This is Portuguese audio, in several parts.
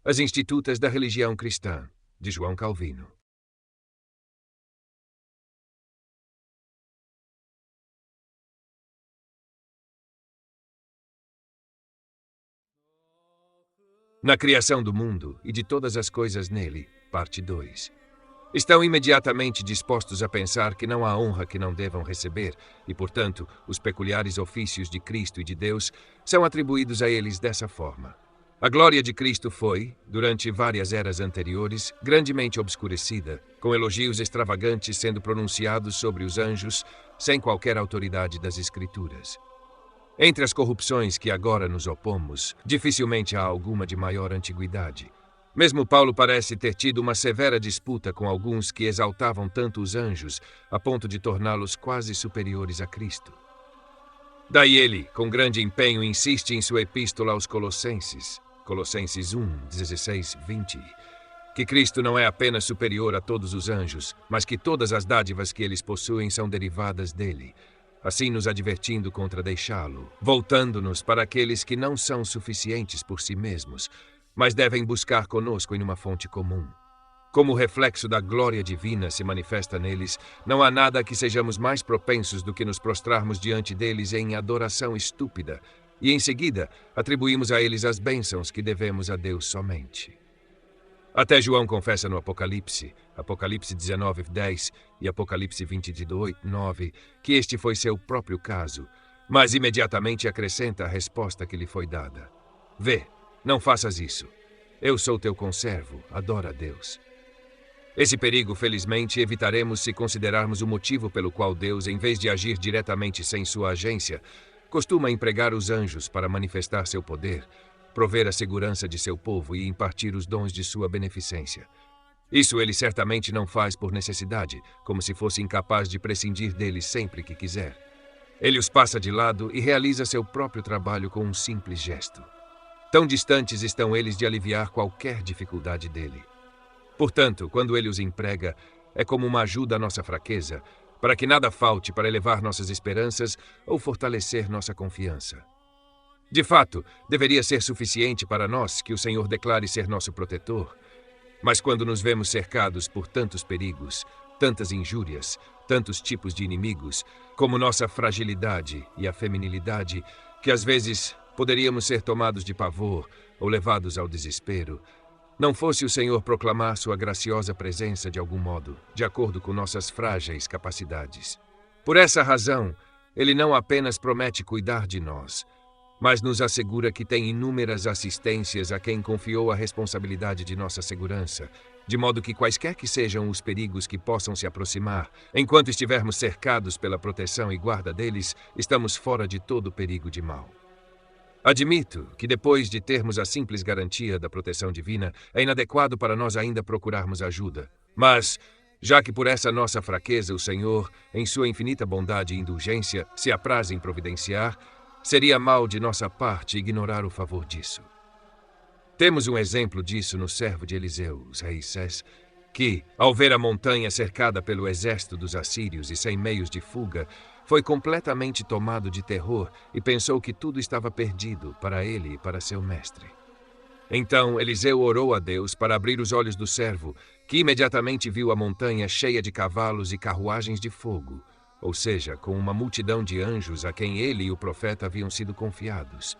As Institutas da Religião Cristã, de João Calvino. Na criação do mundo e de todas as coisas nele, parte 2. Estão imediatamente dispostos a pensar que não há honra que não devam receber e, portanto, os peculiares ofícios de Cristo e de Deus são atribuídos a eles dessa forma. A glória de Cristo foi, durante várias eras anteriores, grandemente obscurecida, com elogios extravagantes sendo pronunciados sobre os anjos, sem qualquer autoridade das Escrituras. Entre as corrupções que agora nos opomos, dificilmente há alguma de maior antiguidade. Mesmo Paulo parece ter tido uma severa disputa com alguns que exaltavam tanto os anjos, a ponto de torná-los quase superiores a Cristo. Daí ele, com grande empenho, insiste em sua epístola aos Colossenses, Colossenses 1, 16, 20, que Cristo não é apenas superior a todos os anjos, mas que todas as dádivas que eles possuem são derivadas dele, assim nos advertindo contra deixá-lo, voltando-nos para aqueles que não são suficientes por si mesmos, mas devem buscar conosco em uma fonte comum. Como o reflexo da glória divina se manifesta neles, não há nada a que sejamos mais propensos do que nos prostrarmos diante deles em adoração estúpida, e em seguida atribuímos a eles as bênçãos que devemos a Deus somente. Até João confessa no Apocalipse 19, 10 e Apocalipse 22, 9, que este foi seu próprio caso, mas imediatamente acrescenta a resposta que lhe foi dada. Vê, não faças isso. Eu sou teu conservo, adora a Deus. Esse perigo, felizmente, evitaremos se considerarmos o motivo pelo qual Deus, em vez de agir diretamente sem sua agência, costuma empregar os anjos para manifestar seu poder, prover a segurança de seu povo e impartir os dons de sua beneficência. Isso ele certamente não faz por necessidade, como se fosse incapaz de prescindir deles sempre que quiser. Ele os passa de lado e realiza seu próprio trabalho com um simples gesto. Tão distantes estão eles de aliviar qualquer dificuldade dele. Portanto, quando ele os emprega, é como uma ajuda à nossa fraqueza, para que nada falte para elevar nossas esperanças ou fortalecer nossa confiança. De fato, deveria ser suficiente para nós que o Senhor declare ser nosso protetor. Mas quando nos vemos cercados por tantos perigos, tantas injúrias, tantos tipos de inimigos, como nossa fragilidade e a feminilidade, que às vezes poderíamos ser tomados de pavor ou levados ao desespero, não fosse o Senhor proclamar sua graciosa presença de algum modo, de acordo com nossas frágeis capacidades. Por essa razão, ele não apenas promete cuidar de nós, mas nos assegura que tem inúmeras assistências a quem confiou a responsabilidade de nossa segurança, de modo que quaisquer que sejam os perigos que possam se aproximar, enquanto estivermos cercados pela proteção e guarda deles, estamos fora de todo perigo de mal. Admito que depois de termos a simples garantia da proteção divina, é inadequado para nós ainda procurarmos ajuda, mas, já que por essa nossa fraqueza o Senhor, em sua infinita bondade e indulgência, se apraz em providenciar, seria mal de nossa parte ignorar o favor disso. Temos um exemplo disso no servo de Eliseu, o rei Sés, que, ao ver a montanha cercada pelo exército dos assírios e sem meios de fuga, foi completamente tomado de terror e pensou que tudo estava perdido para ele e para seu mestre. Então Eliseu orou a Deus para abrir os olhos do servo, que imediatamente viu a montanha cheia de cavalos e carruagens de fogo, ou seja, com uma multidão de anjos a quem ele e o profeta haviam sido confiados.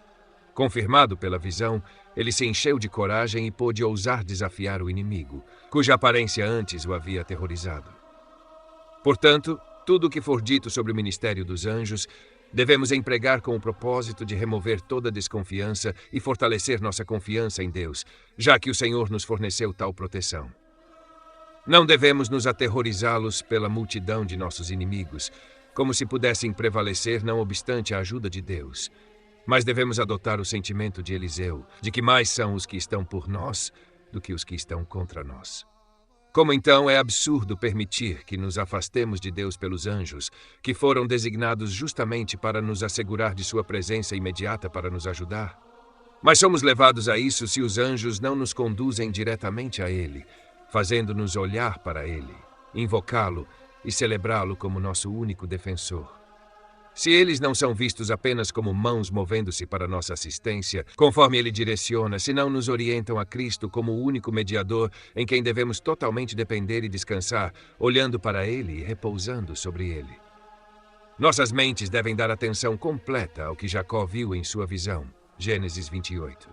Confirmado pela visão, ele se encheu de coragem e pôde ousar desafiar o inimigo, cuja aparência antes o havia aterrorizado. Portanto, tudo o que for dito sobre o ministério dos anjos, devemos empregar com o propósito de remover toda desconfiança e fortalecer nossa confiança em Deus, já que o Senhor nos forneceu tal proteção. Não devemos nos aterrorizá-los pela multidão de nossos inimigos, como se pudessem prevalecer não obstante a ajuda de Deus. Mas devemos adotar o sentimento de Eliseu, de que mais são os que estão por nós do que os que estão contra nós. Como então é absurdo permitir que nos afastemos de Deus pelos anjos, que foram designados justamente para nos assegurar de sua presença imediata para nos ajudar? Mas somos levados a isso se os anjos não nos conduzem diretamente a Ele, fazendo-nos olhar para Ele, invocá-lo e celebrá-lo como nosso único defensor. Se eles não são vistos apenas como mãos movendo-se para nossa assistência, conforme ele direciona, se não nos orientam a Cristo como o único mediador em quem devemos totalmente depender e descansar, olhando para ele e repousando sobre ele. Nossas mentes devem dar atenção completa ao que Jacó viu em sua visão. Gênesis 28.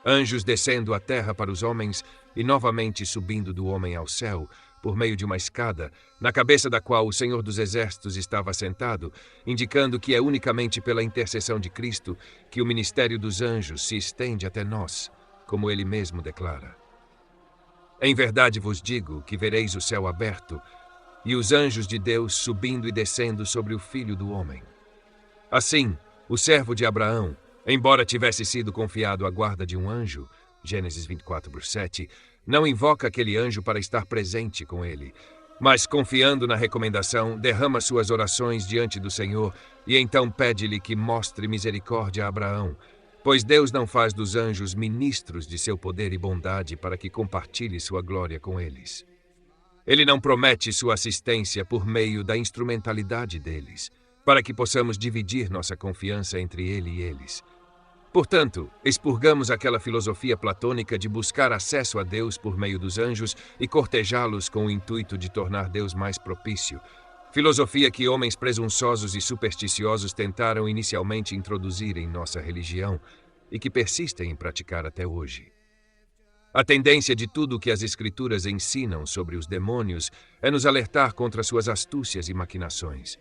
Anjos descendo à terra para os homens e novamente subindo do homem ao céu, por meio de uma escada, na cabeça da qual o Senhor dos Exércitos estava assentado, indicando que é unicamente pela intercessão de Cristo que o ministério dos anjos se estende até nós, como ele mesmo declara. Em verdade vos digo que vereis o céu aberto e os anjos de Deus subindo e descendo sobre o Filho do Homem. Assim, o servo de Abraão, embora tivesse sido confiado à guarda de um anjo, Gênesis 24:7, não invoca aquele anjo para estar presente com ele, mas, confiando na recomendação, derrama suas orações diante do Senhor e então pede-lhe que mostre misericórdia a Abraão, pois Deus não faz dos anjos ministros de seu poder e bondade para que compartilhe sua glória com eles. Ele não promete sua assistência por meio da instrumentalidade deles, para que possamos dividir nossa confiança entre ele e eles. Portanto, expurgamos aquela filosofia platônica de buscar acesso a Deus por meio dos anjos e cortejá-los com o intuito de tornar Deus mais propício, filosofia que homens presunçosos e supersticiosos tentaram inicialmente introduzir em nossa religião e que persistem em praticar até hoje. A tendência de tudo o que as Escrituras ensinam sobre os demônios é nos alertar contra suas astúcias e maquinações,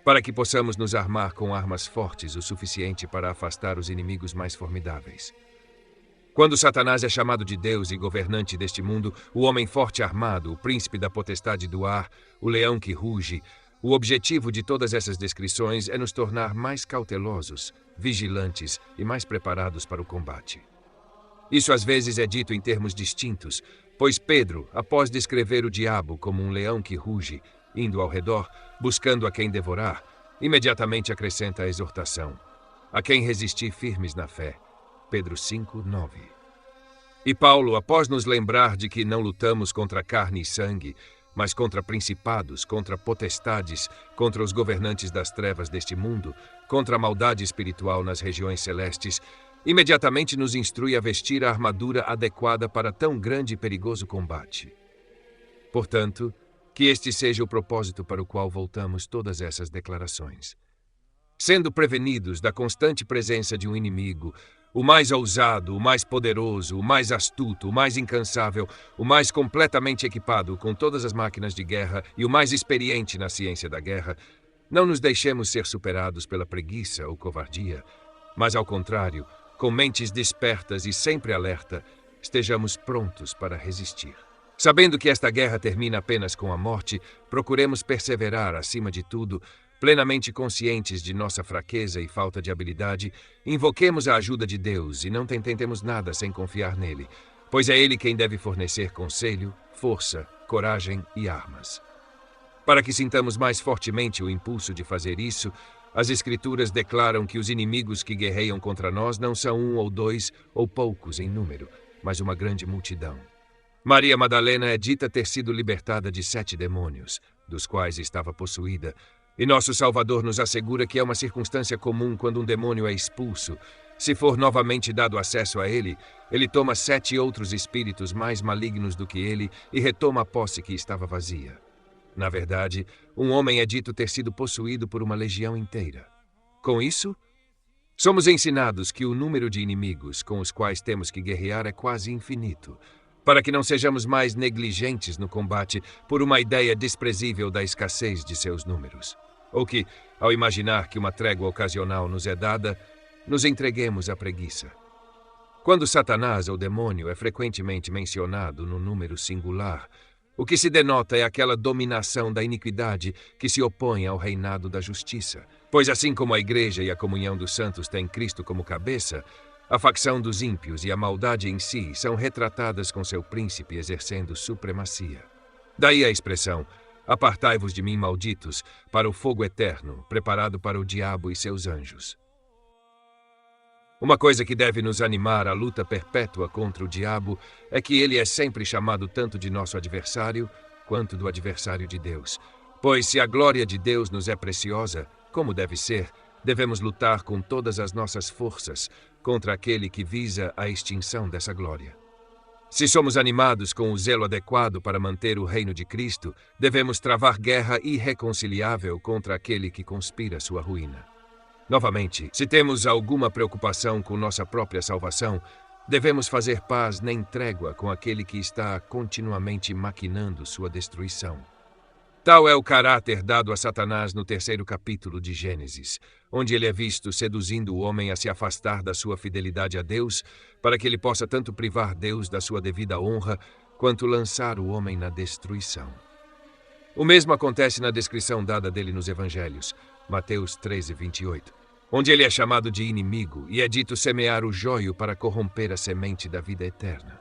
para que possamos nos armar com armas fortes o suficiente para afastar os inimigos mais formidáveis. Quando Satanás é chamado de Deus e governante deste mundo, o homem forte armado, o príncipe da potestade do ar, o leão que ruge, o objetivo de todas essas descrições é nos tornar mais cautelosos, vigilantes e mais preparados para o combate. Isso às vezes é dito em termos distintos, pois Pedro, após descrever o diabo como um leão que ruge, indo ao redor, buscando a quem devorar, imediatamente acrescenta a exortação: a quem resistir firmes na fé. Pedro 5:9. E Paulo, após nos lembrar de que não lutamos contra carne e sangue, mas contra principados, contra potestades, contra os governantes das trevas deste mundo, contra a maldade espiritual nas regiões celestes, imediatamente nos instrui a vestir a armadura adequada para tão grande e perigoso combate. Portanto, que este seja o propósito para o qual voltamos todas essas declarações. Sendo prevenidos da constante presença de um inimigo, o mais ousado, o mais poderoso, o mais astuto, o mais incansável, o mais completamente equipado com todas as máquinas de guerra e o mais experiente na ciência da guerra, não nos deixemos ser superados pela preguiça ou covardia, mas, ao contrário, com mentes despertas e sempre alerta, estejamos prontos para resistir. Sabendo que esta guerra termina apenas com a morte, procuremos perseverar acima de tudo, plenamente conscientes de nossa fraqueza e falta de habilidade, invoquemos a ajuda de Deus e não tentemos nada sem confiar nele, pois é ele quem deve fornecer conselho, força, coragem e armas. Para que sintamos mais fortemente o impulso de fazer isso, as Escrituras declaram que os inimigos que guerreiam contra nós não são um ou dois ou poucos em número, mas uma grande multidão. Maria Madalena é dita ter sido libertada de 7 demônios, dos quais estava possuída, e nosso Salvador nos assegura que é uma circunstância comum quando um demônio é expulso. Se for novamente dado acesso a ele, ele toma 7 outros espíritos mais malignos do que ele e retoma a posse que estava vazia. Na verdade, um homem é dito ter sido possuído por uma legião inteira. Com isso, somos ensinados que o número de inimigos com os quais temos que guerrear é quase infinito, para que não sejamos mais negligentes no combate por uma ideia desprezível da escassez de seus números, ou que, ao imaginar que uma trégua ocasional nos é dada, nos entreguemos à preguiça. Quando Satanás ou demônio é frequentemente mencionado no número singular, o que se denota é aquela dominação da iniquidade que se opõe ao reinado da justiça, pois assim como a Igreja e a comunhão dos santos têm Cristo como cabeça, a facção dos ímpios e a maldade em si são retratadas com seu príncipe exercendo supremacia. Daí a expressão: apartai-vos de mim, malditos, para o fogo eterno, preparado para o diabo e seus anjos. Uma coisa que deve nos animar à luta perpétua contra o diabo é que ele é sempre chamado tanto de nosso adversário quanto do adversário de Deus. Pois se a glória de Deus nos é preciosa, como deve ser, devemos lutar com todas as nossas forças contra aquele que visa a extinção dessa glória. Se somos animados com o zelo adequado para manter o reino de Cristo, devemos travar guerra irreconciliável contra aquele que conspira sua ruína. Novamente, se temos alguma preocupação com nossa própria salvação, devemos fazer paz nem trégua com aquele que está continuamente maquinando sua destruição. Tal é o caráter dado a Satanás no 3º capítulo de Gênesis, onde ele é visto seduzindo o homem a se afastar da sua fidelidade a Deus, para que ele possa tanto privar Deus da sua devida honra, quanto lançar o homem na destruição. O mesmo acontece na descrição dada dele nos Evangelhos, Mateus 13:28, onde ele é chamado de inimigo e é dito semear o joio para corromper a semente da vida eterna.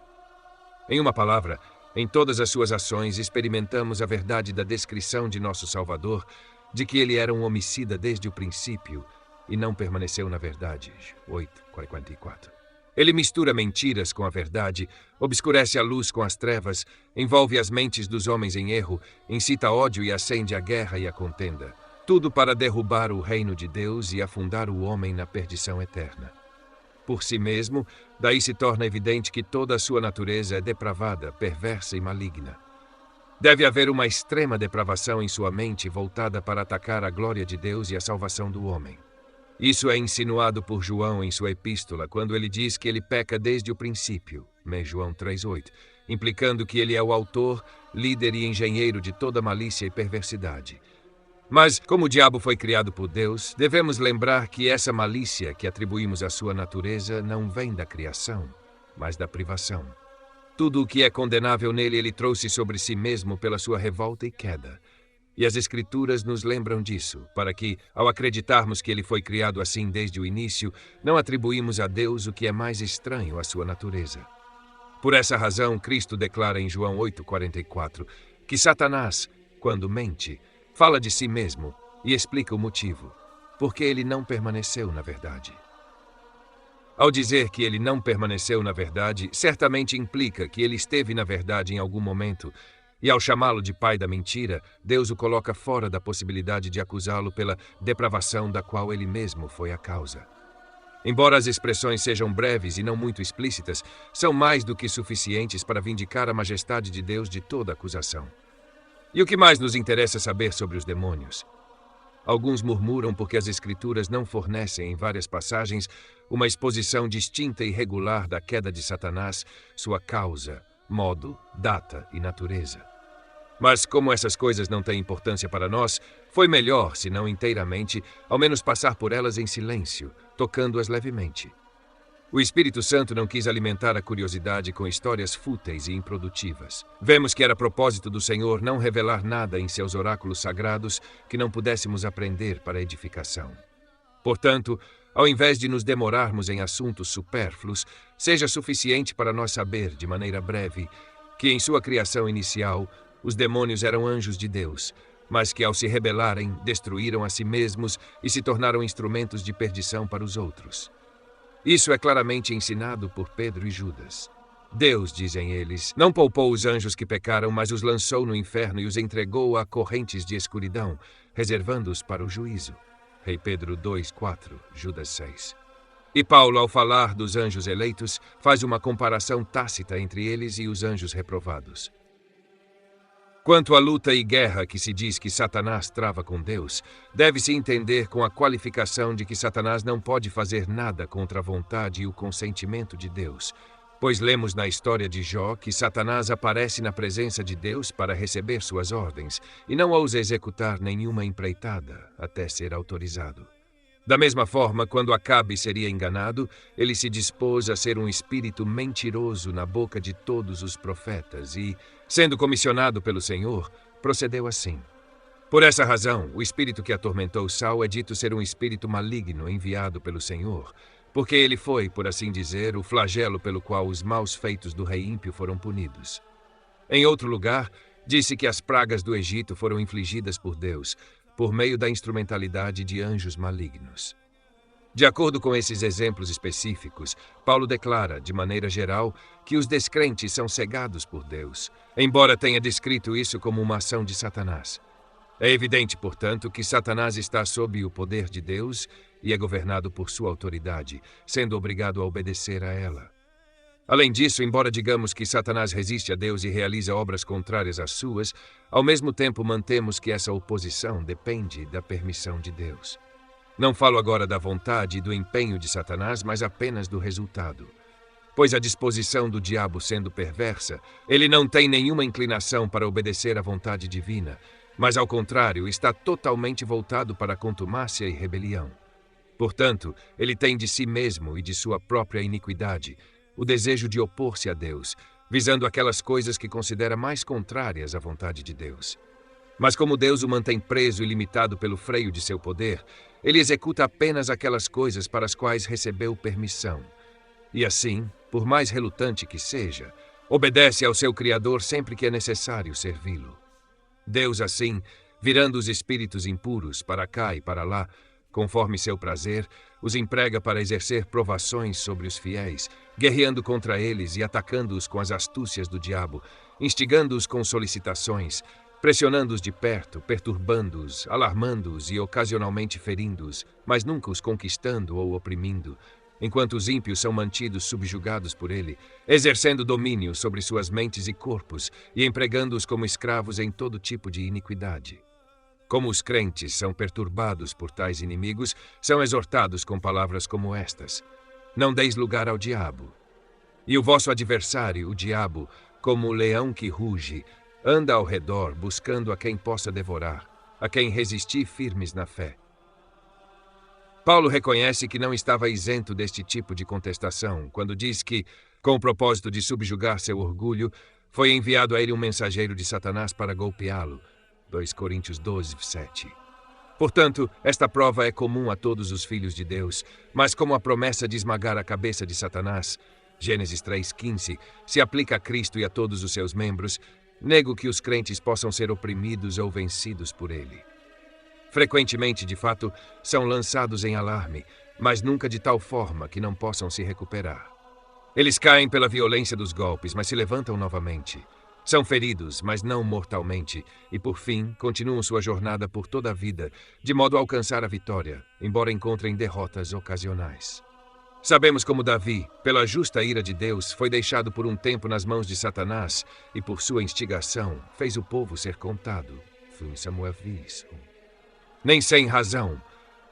Em uma palavra, em todas as suas ações experimentamos a verdade da descrição de nosso Salvador, de que ele era um homicida desde o princípio e não permaneceu na verdade. 8:44. Ele mistura mentiras com a verdade, obscurece a luz com as trevas, envolve as mentes dos homens em erro, incita ódio e acende a guerra e a contenda. Tudo para derrubar o reino de Deus e afundar o homem na perdição eterna. Por si mesmo, daí se torna evidente que toda a sua natureza é depravada, perversa e maligna. Deve haver uma extrema depravação em sua mente voltada para atacar a glória de Deus e a salvação do homem. Isso é insinuado por João em sua epístola, quando ele diz que ele peca desde o princípio, João 3:8, implicando que ele é o autor, líder e engenheiro de toda malícia e perversidade. Mas, como o diabo foi criado por Deus, devemos lembrar que essa malícia que atribuímos à sua natureza não vem da criação, mas da privação. Tudo o que é condenável nele ele trouxe sobre si mesmo pela sua revolta e queda. E as Escrituras nos lembram disso, para que, ao acreditarmos que ele foi criado assim desde o início, não atribuímos a Deus o que é mais estranho à sua natureza. Por essa razão, Cristo declara em João 8:44 que Satanás, quando mente, fala de si mesmo e explica o motivo, porque ele não permaneceu na verdade. Ao dizer que ele não permaneceu na verdade, certamente implica que ele esteve na verdade em algum momento, e ao chamá-lo de pai da mentira, Deus o coloca fora da possibilidade de acusá-lo pela depravação da qual ele mesmo foi a causa. Embora as expressões sejam breves e não muito explícitas, são mais do que suficientes para vindicar a majestade de Deus de toda acusação. E o que mais nos interessa saber sobre os demônios? Alguns murmuram porque as Escrituras não fornecem, em várias passagens, uma exposição distinta e regular da queda de Satanás, sua causa, modo, data e natureza. Mas, como essas coisas não têm importância para nós, foi melhor, se não inteiramente, ao menos passar por elas em silêncio, tocando-as levemente. O Espírito Santo não quis alimentar a curiosidade com histórias fúteis e improdutivas. Vemos que era propósito do Senhor não revelar nada em seus oráculos sagrados que não pudéssemos aprender para edificação. Portanto, ao invés de nos demorarmos em assuntos supérfluos, seja suficiente para nós saber, de maneira breve, que em sua criação inicial, os demônios eram anjos de Deus, mas que ao se rebelarem, destruíram a si mesmos e se tornaram instrumentos de perdição para os outros. Isso é claramente ensinado por Pedro e Judas. Deus, dizem eles, não poupou os anjos que pecaram, mas os lançou no inferno e os entregou a correntes de escuridão, reservando-os para o juízo. Rei Pedro 2:4, Judas 6. E Paulo, ao falar dos anjos eleitos, faz uma comparação tácita entre eles e os anjos reprovados. Quanto à luta e guerra que se diz que Satanás trava com Deus, deve-se entender com a qualificação de que Satanás não pode fazer nada contra a vontade e o consentimento de Deus, pois lemos na história de Jó que Satanás aparece na presença de Deus para receber suas ordens e não ousa executar nenhuma empreitada até ser autorizado. Da mesma forma, quando Acabe seria enganado, ele se dispôs a ser um espírito mentiroso na boca de todos os profetas e, sendo comissionado pelo Senhor, procedeu assim. Por essa razão, o espírito que atormentou Saul é dito ser um espírito maligno enviado pelo Senhor, porque ele foi, por assim dizer, o flagelo pelo qual os maus feitos do rei ímpio foram punidos. Em outro lugar, disse que as pragas do Egito foram infligidas por Deus, por meio da instrumentalidade de anjos malignos. De acordo com esses exemplos específicos, Paulo declara, de maneira geral, que os descrentes são cegados por Deus, embora tenha descrito isso como uma ação de Satanás. É evidente, portanto, que Satanás está sob o poder de Deus e é governado por sua autoridade, sendo obrigado a obedecer a ela. Além disso, embora digamos que Satanás resiste a Deus e realiza obras contrárias às suas, ao mesmo tempo mantemos que essa oposição depende da permissão de Deus. Não falo agora da vontade e do empenho de Satanás, mas apenas do resultado. Pois a disposição do diabo sendo perversa, ele não tem nenhuma inclinação para obedecer à vontade divina, mas ao contrário, está totalmente voltado para a contumácia e rebelião. Portanto, ele tem de si mesmo e de sua própria iniquidade o desejo de opor-se a Deus, visando aquelas coisas que considera mais contrárias à vontade de Deus. Mas como Deus o mantém preso e limitado pelo freio de seu poder, ele executa apenas aquelas coisas para as quais recebeu permissão. E assim, por mais relutante que seja, obedece ao seu Criador sempre que é necessário servi-lo. Deus, assim, virando os espíritos impuros para cá e para lá, conforme seu prazer, os emprega para exercer provações sobre os fiéis, guerreando contra eles e atacando-os com as astúcias do diabo, instigando-os com solicitações, pressionando-os de perto, perturbando-os, alarmando-os e ocasionalmente ferindo-os, mas nunca os conquistando ou oprimindo, enquanto os ímpios são mantidos subjugados por ele, exercendo domínio sobre suas mentes e corpos e empregando-os como escravos em todo tipo de iniquidade. Como os crentes são perturbados por tais inimigos, são exortados com palavras como estas: não deis lugar ao diabo. E o vosso adversário, o diabo, como o leão que ruge, anda ao redor buscando a quem possa devorar, a quem resistir firmes na fé. Paulo reconhece que não estava isento deste tipo de contestação, quando diz que, com o propósito de subjugar seu orgulho, foi enviado a ele um mensageiro de Satanás para golpeá-lo. 2 Coríntios 12, 7. Portanto, esta prova é comum a todos os filhos de Deus, mas como a promessa de esmagar a cabeça de Satanás, Gênesis 3,15, se aplica a Cristo e a todos os seus membros, nego que os crentes possam ser oprimidos ou vencidos por ele. Frequentemente, de fato, são lançados em alarme, mas nunca de tal forma que não possam se recuperar. Eles caem pela violência dos golpes, mas se levantam novamente. São feridos, mas não mortalmente, e por fim continuam sua jornada por toda a vida, de modo a alcançar a vitória, embora encontrem derrotas ocasionais. Sabemos como Davi, pela justa ira de Deus, foi deixado por um tempo nas mãos de Satanás e por sua instigação fez o povo ser contado. 1 Samuel 20. Nem sem razão,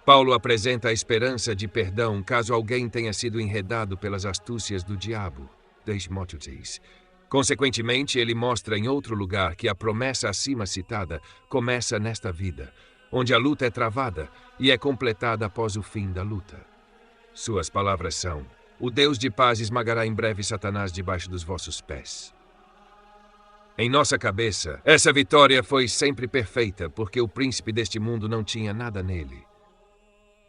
Paulo apresenta a esperança de perdão caso alguém tenha sido enredado pelas astúcias do diabo. 2 Timóteo 6. Consequentemente, ele mostra em outro lugar que a promessa acima citada começa nesta vida, onde a luta é travada e é completada após o fim da luta. Suas palavras são: o Deus de paz esmagará em breve Satanás debaixo dos vossos pés. Em nossa cabeça, essa vitória foi sempre perfeita, porque o príncipe deste mundo não tinha nada nele.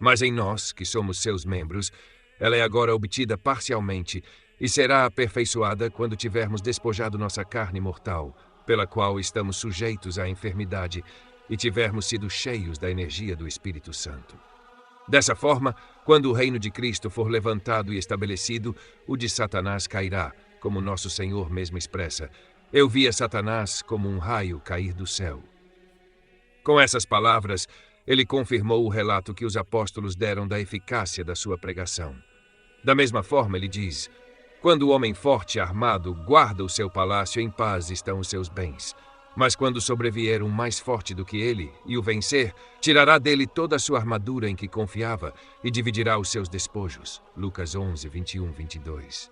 Mas em nós, que somos seus membros, ela é agora obtida parcialmente e será aperfeiçoada quando tivermos despojado nossa carne mortal, pela qual estamos sujeitos à enfermidade, e tivermos sido cheios da energia do Espírito Santo. Dessa forma, quando o reino de Cristo for levantado e estabelecido, o de Satanás cairá, como nosso Senhor mesmo expressa: eu via Satanás como um raio cair do céu. Com essas palavras, ele confirmou o relato que os apóstolos deram da eficácia da sua pregação. Da mesma forma, ele diz: quando o homem forte e armado guarda o seu palácio, em paz estão os seus bens. Mas quando sobrevier um mais forte do que ele, e o vencer, tirará dele toda a sua armadura em que confiava e dividirá os seus despojos. Lucas 11, 21, 22.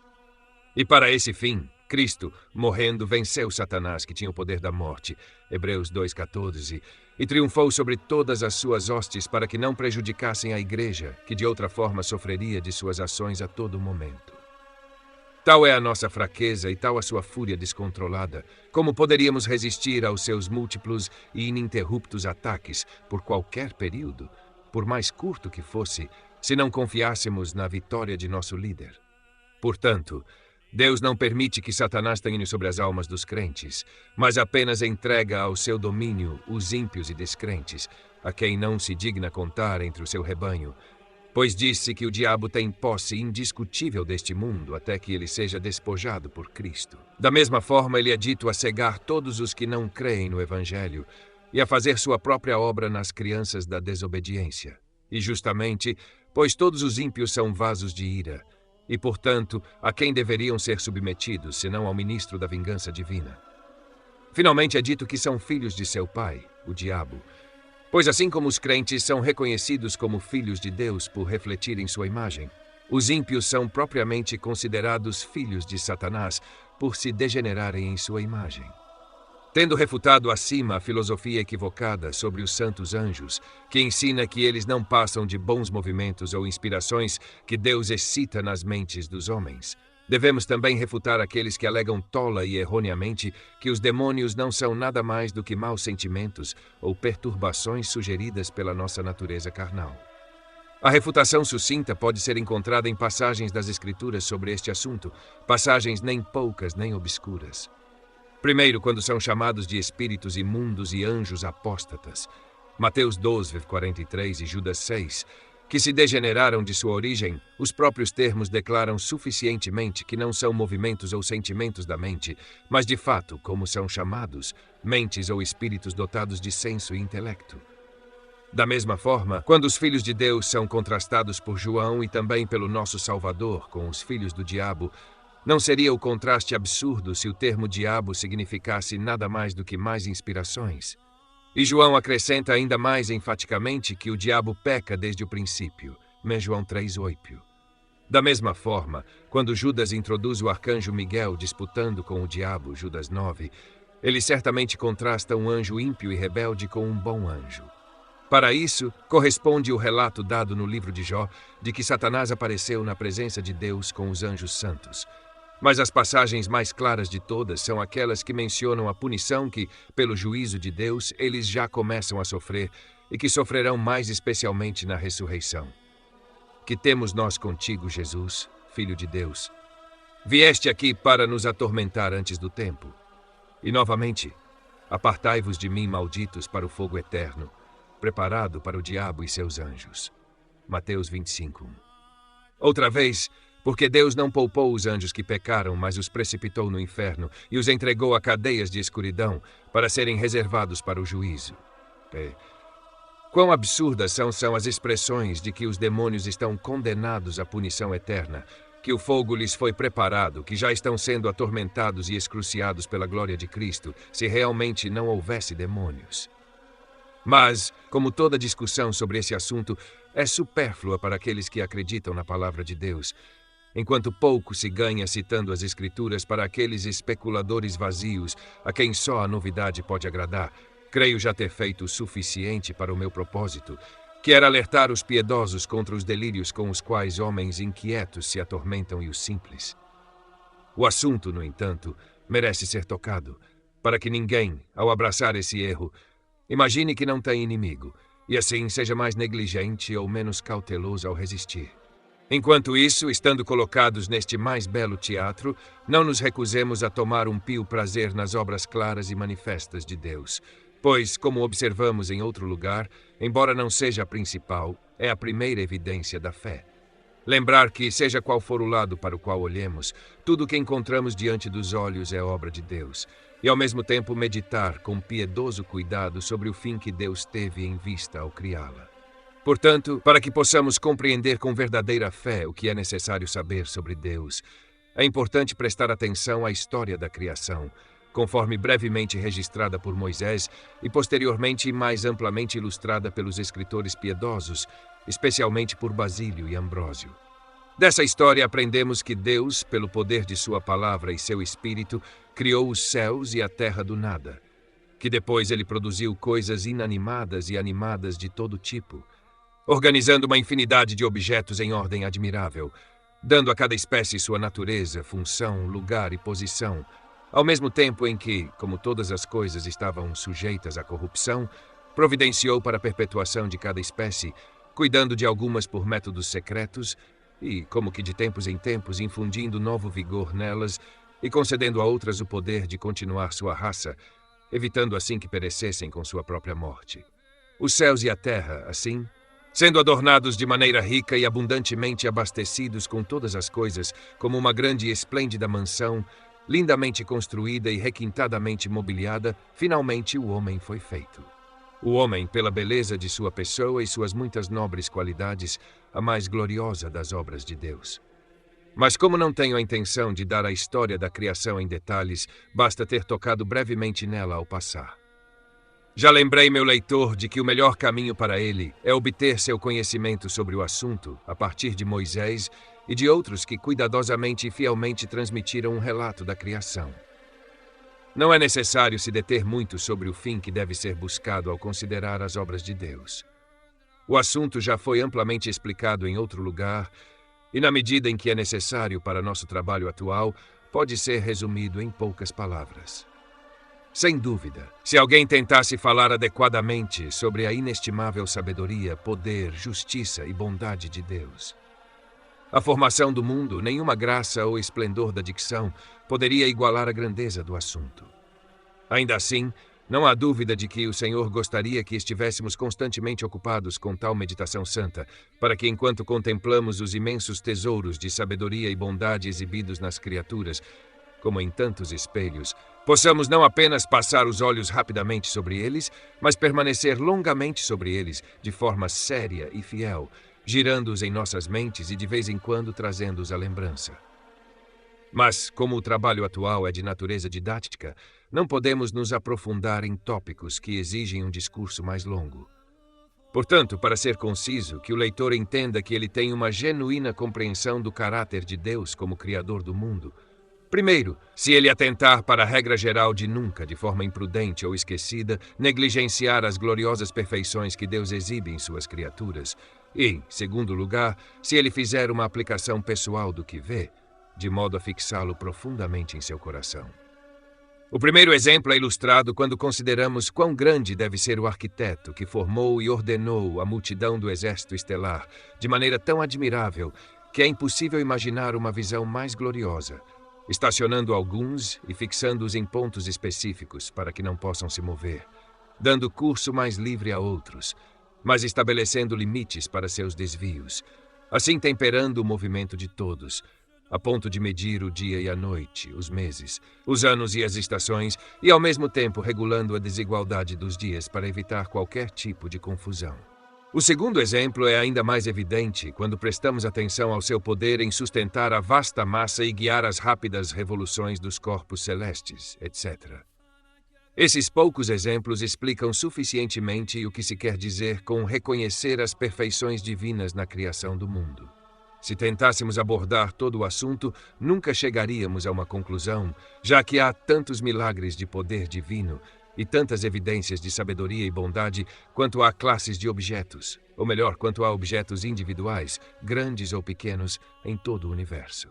E para esse fim, Cristo, morrendo, venceu Satanás, que tinha o poder da morte. Hebreus 2,14. E triunfou sobre todas as suas hostes para que não prejudicassem a igreja, que de outra forma sofreria de suas ações a todo momento. Tal é a nossa fraqueza e tal a sua fúria descontrolada, como poderíamos resistir aos seus múltiplos e ininterruptos ataques por qualquer período, por mais curto que fosse, se não confiássemos na vitória de nosso líder. Portanto, Deus não permite que Satanás tenha sobre as almas dos crentes, mas apenas entrega ao seu domínio os ímpios e descrentes, a quem não se digna contar entre o seu rebanho, pois disse que o diabo tem posse indiscutível deste mundo até que ele seja despojado por Cristo. Da mesma forma, ele é dito a cegar todos os que não creem no Evangelho, e a fazer sua própria obra nas crianças da desobediência. E justamente, pois todos os ímpios são vasos de ira, e, portanto, a quem deveriam ser submetidos, senão ao ministro da vingança divina? Finalmente é dito que são filhos de seu pai, o diabo, pois assim como os crentes são reconhecidos como filhos de Deus por refletirem sua imagem, os ímpios são propriamente considerados filhos de Satanás por se degenerarem em sua imagem. Tendo refutado acima a filosofia equivocada sobre os santos anjos, que ensina que eles não passam de bons movimentos ou inspirações que Deus excita nas mentes dos homens, devemos também refutar aqueles que alegam tola e erroneamente que os demônios não são nada mais do que maus sentimentos ou perturbações sugeridas pela nossa natureza carnal. A refutação sucinta pode ser encontrada em passagens das Escrituras sobre este assunto, passagens nem poucas nem obscuras. Primeiro, quando são chamados de espíritos imundos e anjos apóstatas, Mateus 12, 43 e Judas 6, que se degeneraram de sua origem, os próprios termos declaram suficientemente que não são movimentos ou sentimentos da mente, mas de fato, como são chamados, mentes ou espíritos dotados de senso e intelecto. Da mesma forma, quando os filhos de Deus são contrastados por João e também pelo nosso Salvador com os filhos do diabo, não seria o contraste absurdo se o termo diabo significasse nada mais do que mais inspirações? E João acrescenta ainda mais enfaticamente que o diabo peca desde o princípio, João 3:8. Da mesma forma, quando Judas introduz o arcanjo Miguel disputando com o diabo, Judas 9, ele certamente contrasta um anjo ímpio e rebelde com um bom anjo. Para isso, corresponde o relato dado no livro de Jó de que Satanás apareceu na presença de Deus com os anjos santos. Mas as passagens mais claras de todas são aquelas que mencionam a punição que, pelo juízo de Deus, eles já começam a sofrer e que sofrerão mais especialmente na ressurreição. Que temos nós contigo, Jesus, Filho de Deus? Vieste aqui para nos atormentar antes do tempo. E novamente, apartai-vos de mim, malditos, para o fogo eterno, preparado para o diabo e seus anjos. Mateus 25. Outra vez, porque Deus não poupou os anjos que pecaram, mas os precipitou no inferno e os entregou a cadeias de escuridão para serem reservados para o juízo. Quão absurdas são as expressões de que os demônios estão condenados à punição eterna, que o fogo lhes foi preparado, que já estão sendo atormentados e excruciados pela glória de Cristo, se realmente não houvesse demônios. Mas, como toda discussão sobre esse assunto é supérflua para aqueles que acreditam na palavra de Deus, enquanto pouco se ganha citando as Escrituras para aqueles especuladores vazios a quem só a novidade pode agradar, creio já ter feito o suficiente para o meu propósito, que era alertar os piedosos contra os delírios com os quais homens inquietos se atormentam e os simples. O assunto, no entanto, merece ser tocado, para que ninguém, ao abraçar esse erro, imagine que não tem inimigo, e assim seja mais negligente ou menos cauteloso ao resistir. Enquanto isso, estando colocados neste mais belo teatro, não nos recusemos a tomar um pio prazer nas obras claras e manifestas de Deus, pois, como observamos em outro lugar, embora não seja a principal, é a primeira evidência da fé. Lembrar que, seja qual for o lado para o qual olhemos, tudo o que encontramos diante dos olhos é obra de Deus, e ao mesmo tempo meditar com piedoso cuidado sobre o fim que Deus teve em vista ao criá-la. Portanto, para que possamos compreender com verdadeira fé o que é necessário saber sobre Deus, é importante prestar atenção à história da criação, conforme brevemente registrada por Moisés e posteriormente mais amplamente ilustrada pelos escritores piedosos, especialmente por Basílio e Ambrósio. Dessa história aprendemos que Deus, pelo poder de sua palavra e seu Espírito, criou os céus e a terra do nada, que depois ele produziu coisas inanimadas e animadas de todo tipo, organizando uma infinidade de objetos em ordem admirável, dando a cada espécie sua natureza, função, lugar e posição, ao mesmo tempo em que, como todas as coisas estavam sujeitas à corrupção, providenciou para a perpetuação de cada espécie, cuidando de algumas por métodos secretos e, como que de tempos em tempos, infundindo novo vigor nelas e concedendo a outras o poder de continuar sua raça, evitando assim que perecessem com sua própria morte. Os céus e a terra, assim, sendo adornados de maneira rica e abundantemente abastecidos com todas as coisas, como uma grande e esplêndida mansão, lindamente construída e requintadamente mobiliada, finalmente o homem foi feito. O homem, pela beleza de sua pessoa e suas muitas nobres qualidades, a mais gloriosa das obras de Deus. Mas como não tenho a intenção de dar a história da criação em detalhes, basta ter tocado brevemente nela ao passar. Já lembrei meu leitor de que o melhor caminho para ele é obter seu conhecimento sobre o assunto a partir de Moisés e de outros que cuidadosamente e fielmente transmitiram um relato da criação. Não é necessário se deter muito sobre o fim que deve ser buscado ao considerar as obras de Deus. O assunto já foi amplamente explicado em outro lugar e, na medida em que é necessário para nosso trabalho atual, pode ser resumido em poucas palavras. Sem dúvida, se alguém tentasse falar adequadamente sobre a inestimável sabedoria, poder, justiça e bondade de Deus, a formação do mundo, nenhuma graça ou esplendor da dicção poderia igualar a grandeza do assunto. Ainda assim, não há dúvida de que o Senhor gostaria que estivéssemos constantemente ocupados com tal meditação santa, para que, enquanto contemplamos os imensos tesouros de sabedoria e bondade exibidos nas criaturas, como em tantos espelhos, possamos não apenas passar os olhos rapidamente sobre eles, mas permanecer longamente sobre eles, de forma séria e fiel, girando-os em nossas mentes e de vez em quando trazendo-os à lembrança. Mas, como o trabalho atual é de natureza didática, não podemos nos aprofundar em tópicos que exigem um discurso mais longo. Portanto, para ser conciso, que o leitor entenda que ele tem uma genuína compreensão do caráter de Deus como Criador do mundo. Primeiro, se ele atentar para a regra geral de nunca, de forma imprudente ou esquecida, negligenciar as gloriosas perfeições que Deus exibe em suas criaturas. E, em segundo lugar, se ele fizer uma aplicação pessoal do que vê, de modo a fixá-lo profundamente em seu coração. O primeiro exemplo é ilustrado quando consideramos quão grande deve ser o arquiteto que formou e ordenou a multidão do exército estelar, de maneira tão admirável que é impossível imaginar uma visão mais gloriosa, estacionando alguns e fixando-os em pontos específicos para que não possam se mover, dando curso mais livre a outros, mas estabelecendo limites para seus desvios, assim temperando o movimento de todos, a ponto de medir o dia e a noite, os meses, os anos e as estações, e ao mesmo tempo regulando a desigualdade dos dias para evitar qualquer tipo de confusão. O segundo exemplo é ainda mais evidente quando prestamos atenção ao seu poder em sustentar a vasta massa e guiar as rápidas revoluções dos corpos celestes, etc. Esses poucos exemplos explicam suficientemente o que se quer dizer com reconhecer as perfeições divinas na criação do mundo. Se tentássemos abordar todo o assunto, nunca chegaríamos a uma conclusão, já que há tantos milagres de poder divino e tantas evidências de sabedoria e bondade quanto há classes de objetos, ou melhor, quanto há objetos individuais, grandes ou pequenos, em todo o universo.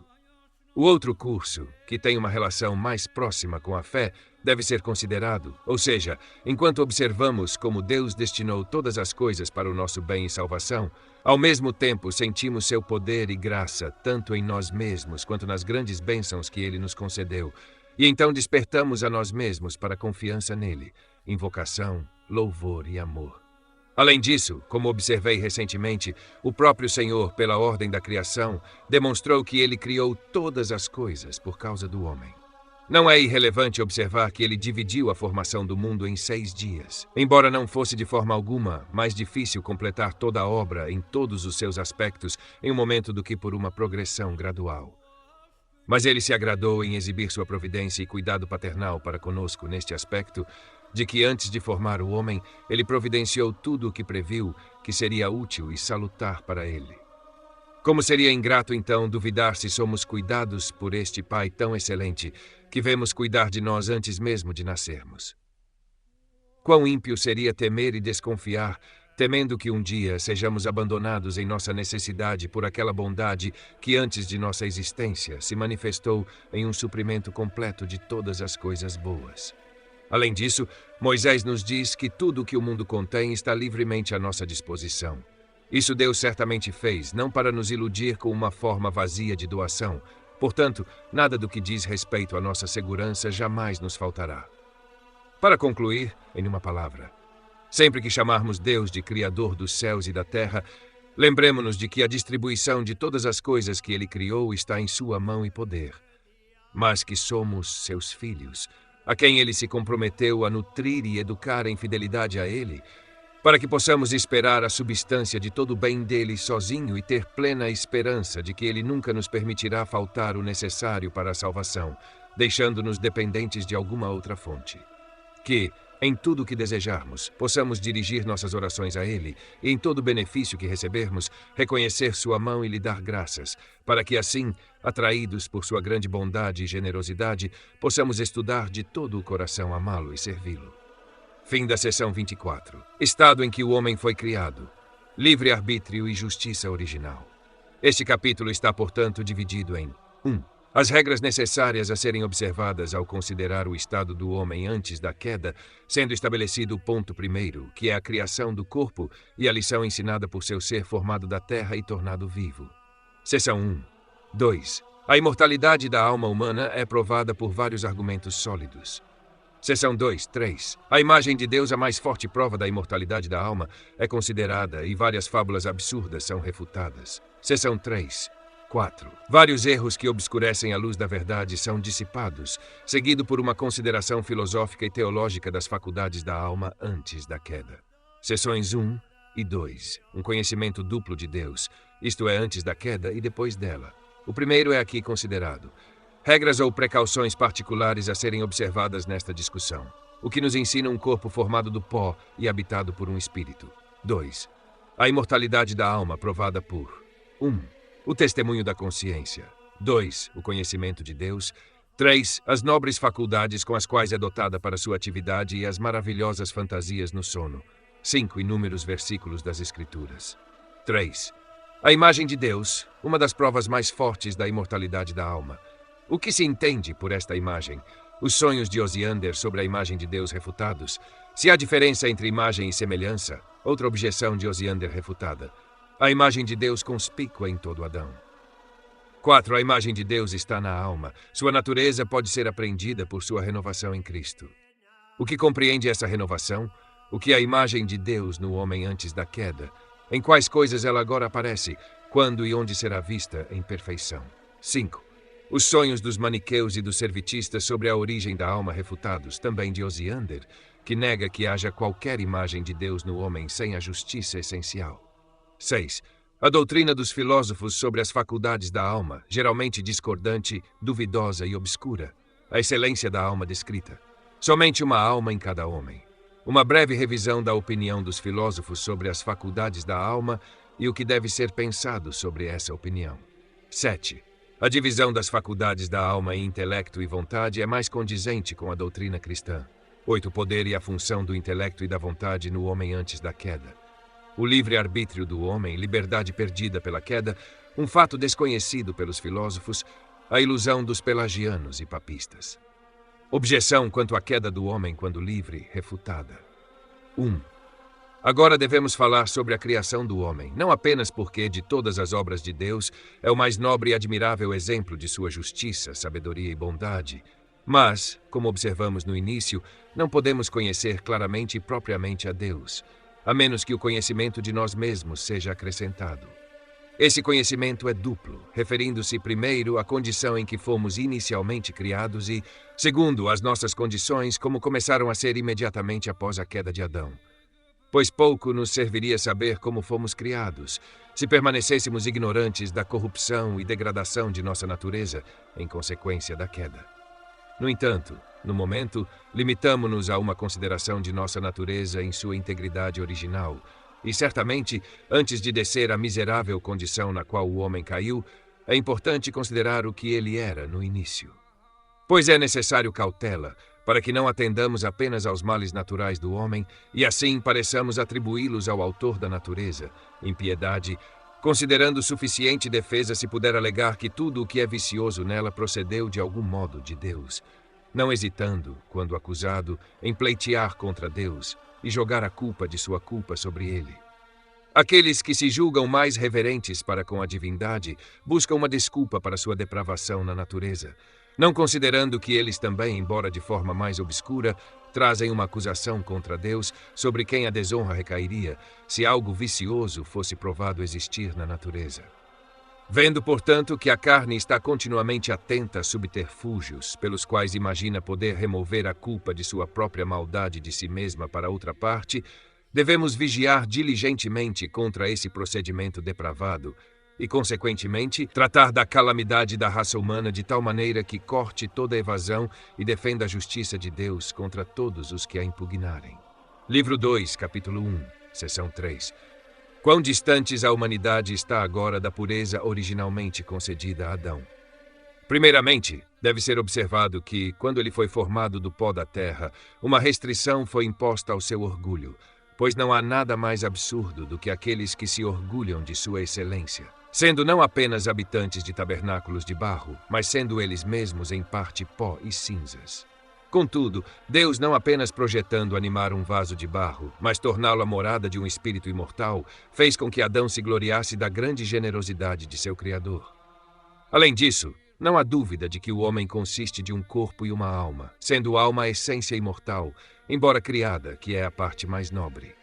O outro curso, que tem uma relação mais próxima com a fé, deve ser considerado, ou seja, enquanto observamos como Deus destinou todas as coisas para o nosso bem e salvação, ao mesmo tempo sentimos seu poder e graça tanto em nós mesmos quanto nas grandes bênçãos que Ele nos concedeu, e então despertamos a nós mesmos para a confiança nele, invocação, louvor e amor. Além disso, como observei recentemente, o próprio Senhor, pela ordem da criação, demonstrou que ele criou todas as coisas por causa do homem. Não é irrelevante observar que ele dividiu a formação do mundo em 6 dias, embora não fosse de forma alguma mais difícil completar toda a obra em todos os seus aspectos em um momento do que por uma progressão gradual. Mas ele se agradou em exibir sua providência e cuidado paternal para conosco neste aspecto, de que antes de formar o homem, ele providenciou tudo o que previu que seria útil e salutar para ele. Como seria ingrato, então, duvidar se somos cuidados por este Pai tão excelente, que vemos cuidar de nós antes mesmo de nascermos? Quão ímpio seria temer e desconfiar, temendo que um dia sejamos abandonados em nossa necessidade por aquela bondade que antes de nossa existência se manifestou em um suprimento completo de todas as coisas boas. Além disso, Moisés nos diz que tudo o que o mundo contém está livremente à nossa disposição. Isso Deus certamente fez, não para nos iludir com uma forma vazia de doação. Portanto, nada do que diz respeito à nossa segurança jamais nos faltará. Para concluir, em uma palavra, sempre que chamarmos Deus de Criador dos céus e da terra, lembremo-nos de que a distribuição de todas as coisas que Ele criou está em sua mão e poder, mas que somos seus filhos, a quem ele se comprometeu a nutrir e educar em fidelidade a ele, para que possamos esperar a substância de todo o bem dele sozinho e ter plena esperança de que ele nunca nos permitirá faltar o necessário para a salvação, deixando-nos dependentes de alguma outra fonte. Que, em tudo o que desejarmos, possamos dirigir nossas orações a Ele e, em todo o benefício que recebermos, reconhecer Sua mão e lhe dar graças, para que assim, atraídos por Sua grande bondade e generosidade, possamos estudar de todo o coração amá-lo e servi-lo. Fim da seção 24. Estado em que o homem foi criado. Livre-arbítrio e justiça original. Este capítulo está, portanto, dividido em 1. As regras necessárias a serem observadas ao considerar o estado do homem antes da queda, sendo estabelecido o ponto primeiro, que é a criação do corpo e a lição ensinada por seu ser formado da terra e tornado vivo. Seção 1. 2. A imortalidade da alma humana é provada por vários argumentos sólidos. Seção 2, 3. A imagem de Deus, a mais forte prova da imortalidade da alma, é considerada e várias fábulas absurdas são refutadas. Seção 3. 4. Vários erros que obscurecem a luz da verdade são dissipados, seguido por uma consideração filosófica e teológica das faculdades da alma antes da queda. Seções 1 e 2. Um conhecimento duplo de Deus, isto é, antes da queda e depois dela. O primeiro é aqui considerado. Regras ou precauções particulares a serem observadas nesta discussão, o que nos ensina um corpo formado do pó e habitado por um espírito. 2. A imortalidade da alma provada por 1. O testemunho da consciência. 2. O conhecimento de Deus. 3. As nobres faculdades com as quais é dotada para sua atividade e as maravilhosas fantasias no sono. 5. Inúmeros versículos das Escrituras. 3. A imagem de Deus, uma das provas mais fortes da imortalidade da alma. O que se entende por esta imagem? Os sonhos de Osiander sobre a imagem de Deus refutados. Se há diferença entre imagem e semelhança, outra objeção de Osiander refutada. A imagem de Deus conspícua em todo Adão. 4. A imagem de Deus está na alma. Sua natureza pode ser apreendida por sua renovação em Cristo. O que compreende essa renovação? O que é a imagem de Deus no homem antes da queda? Em quais coisas ela agora aparece? Quando e onde será vista em perfeição? 5. Os sonhos dos maniqueus e dos servitistas sobre a origem da alma refutados, também de Osiander, que nega que haja qualquer imagem de Deus no homem sem a justiça essencial. 6. A doutrina dos filósofos sobre as faculdades da alma, geralmente discordante, duvidosa e obscura. A excelência da alma descrita. Somente uma alma em cada homem. Uma breve revisão da opinião dos filósofos sobre as faculdades da alma e o que deve ser pensado sobre essa opinião. 7. A divisão das faculdades da alma em intelecto e vontade é mais condizente com a doutrina cristã. 8. O poder e a função do intelecto e da vontade no homem antes da queda. O livre-arbítrio do homem, liberdade perdida pela queda, um fato desconhecido pelos filósofos, a ilusão dos pelagianos e papistas. Objeção quanto à queda do homem quando livre, refutada. 1. Agora devemos falar sobre a criação do homem, não apenas porque, de todas as obras de Deus, é o mais nobre e admirável exemplo de sua justiça, sabedoria e bondade, mas, como observamos no início, não podemos conhecer claramente e propriamente a Deus, a menos que o conhecimento de nós mesmos seja acrescentado. Esse conhecimento é duplo, referindo-se primeiro à condição em que fomos inicialmente criados e, segundo, às nossas condições como começaram a ser imediatamente após a queda de Adão. Pois pouco nos serviria saber como fomos criados, se permanecêssemos ignorantes da corrupção e degradação de nossa natureza em consequência da queda. No entanto, no momento, limitamo-nos a uma consideração de nossa natureza em sua integridade original, e certamente, antes de descer à miserável condição na qual o homem caiu, é importante considerar o que ele era no início. Pois é necessário cautela, para que não atendamos apenas aos males naturais do homem e assim pareçamos atribuí-los ao autor da natureza, impiedade, considerando suficiente defesa se puder alegar que tudo o que é vicioso nela procedeu de algum modo de Deus, não hesitando, quando acusado, em pleitear contra Deus e jogar a culpa de sua culpa sobre ele. Aqueles que se julgam mais reverentes para com a divindade buscam uma desculpa para sua depravação na natureza, não considerando que eles também, embora de forma mais obscura, trazem uma acusação contra Deus sobre quem a desonra recairia se algo vicioso fosse provado existir na natureza. Vendo, portanto, que a carne está continuamente atenta a subterfúgios, pelos quais imagina poder remover a culpa de sua própria maldade de si mesma para outra parte, devemos vigiar diligentemente contra esse procedimento depravado e, consequentemente, tratar da calamidade da raça humana de tal maneira que corte toda evasão e defenda a justiça de Deus contra todos os que a impugnarem. Livro 2, capítulo 1, seção 3. Quão distantes a humanidade está agora da pureza originalmente concedida a Adão. Primeiramente, deve ser observado que, quando ele foi formado do pó da terra, uma restrição foi imposta ao seu orgulho, pois não há nada mais absurdo do que aqueles que se orgulham de sua excelência, sendo não apenas habitantes de tabernáculos de barro, mas sendo eles mesmos em parte pó e cinzas. Contudo, Deus, não apenas projetando animar um vaso de barro, mas torná-lo a morada de um espírito imortal, fez com que Adão se gloriasse da grande generosidade de seu Criador. Além disso, não há dúvida de que o homem consiste de um corpo e uma alma, sendo alma a essência imortal, embora criada, que é a parte mais nobre.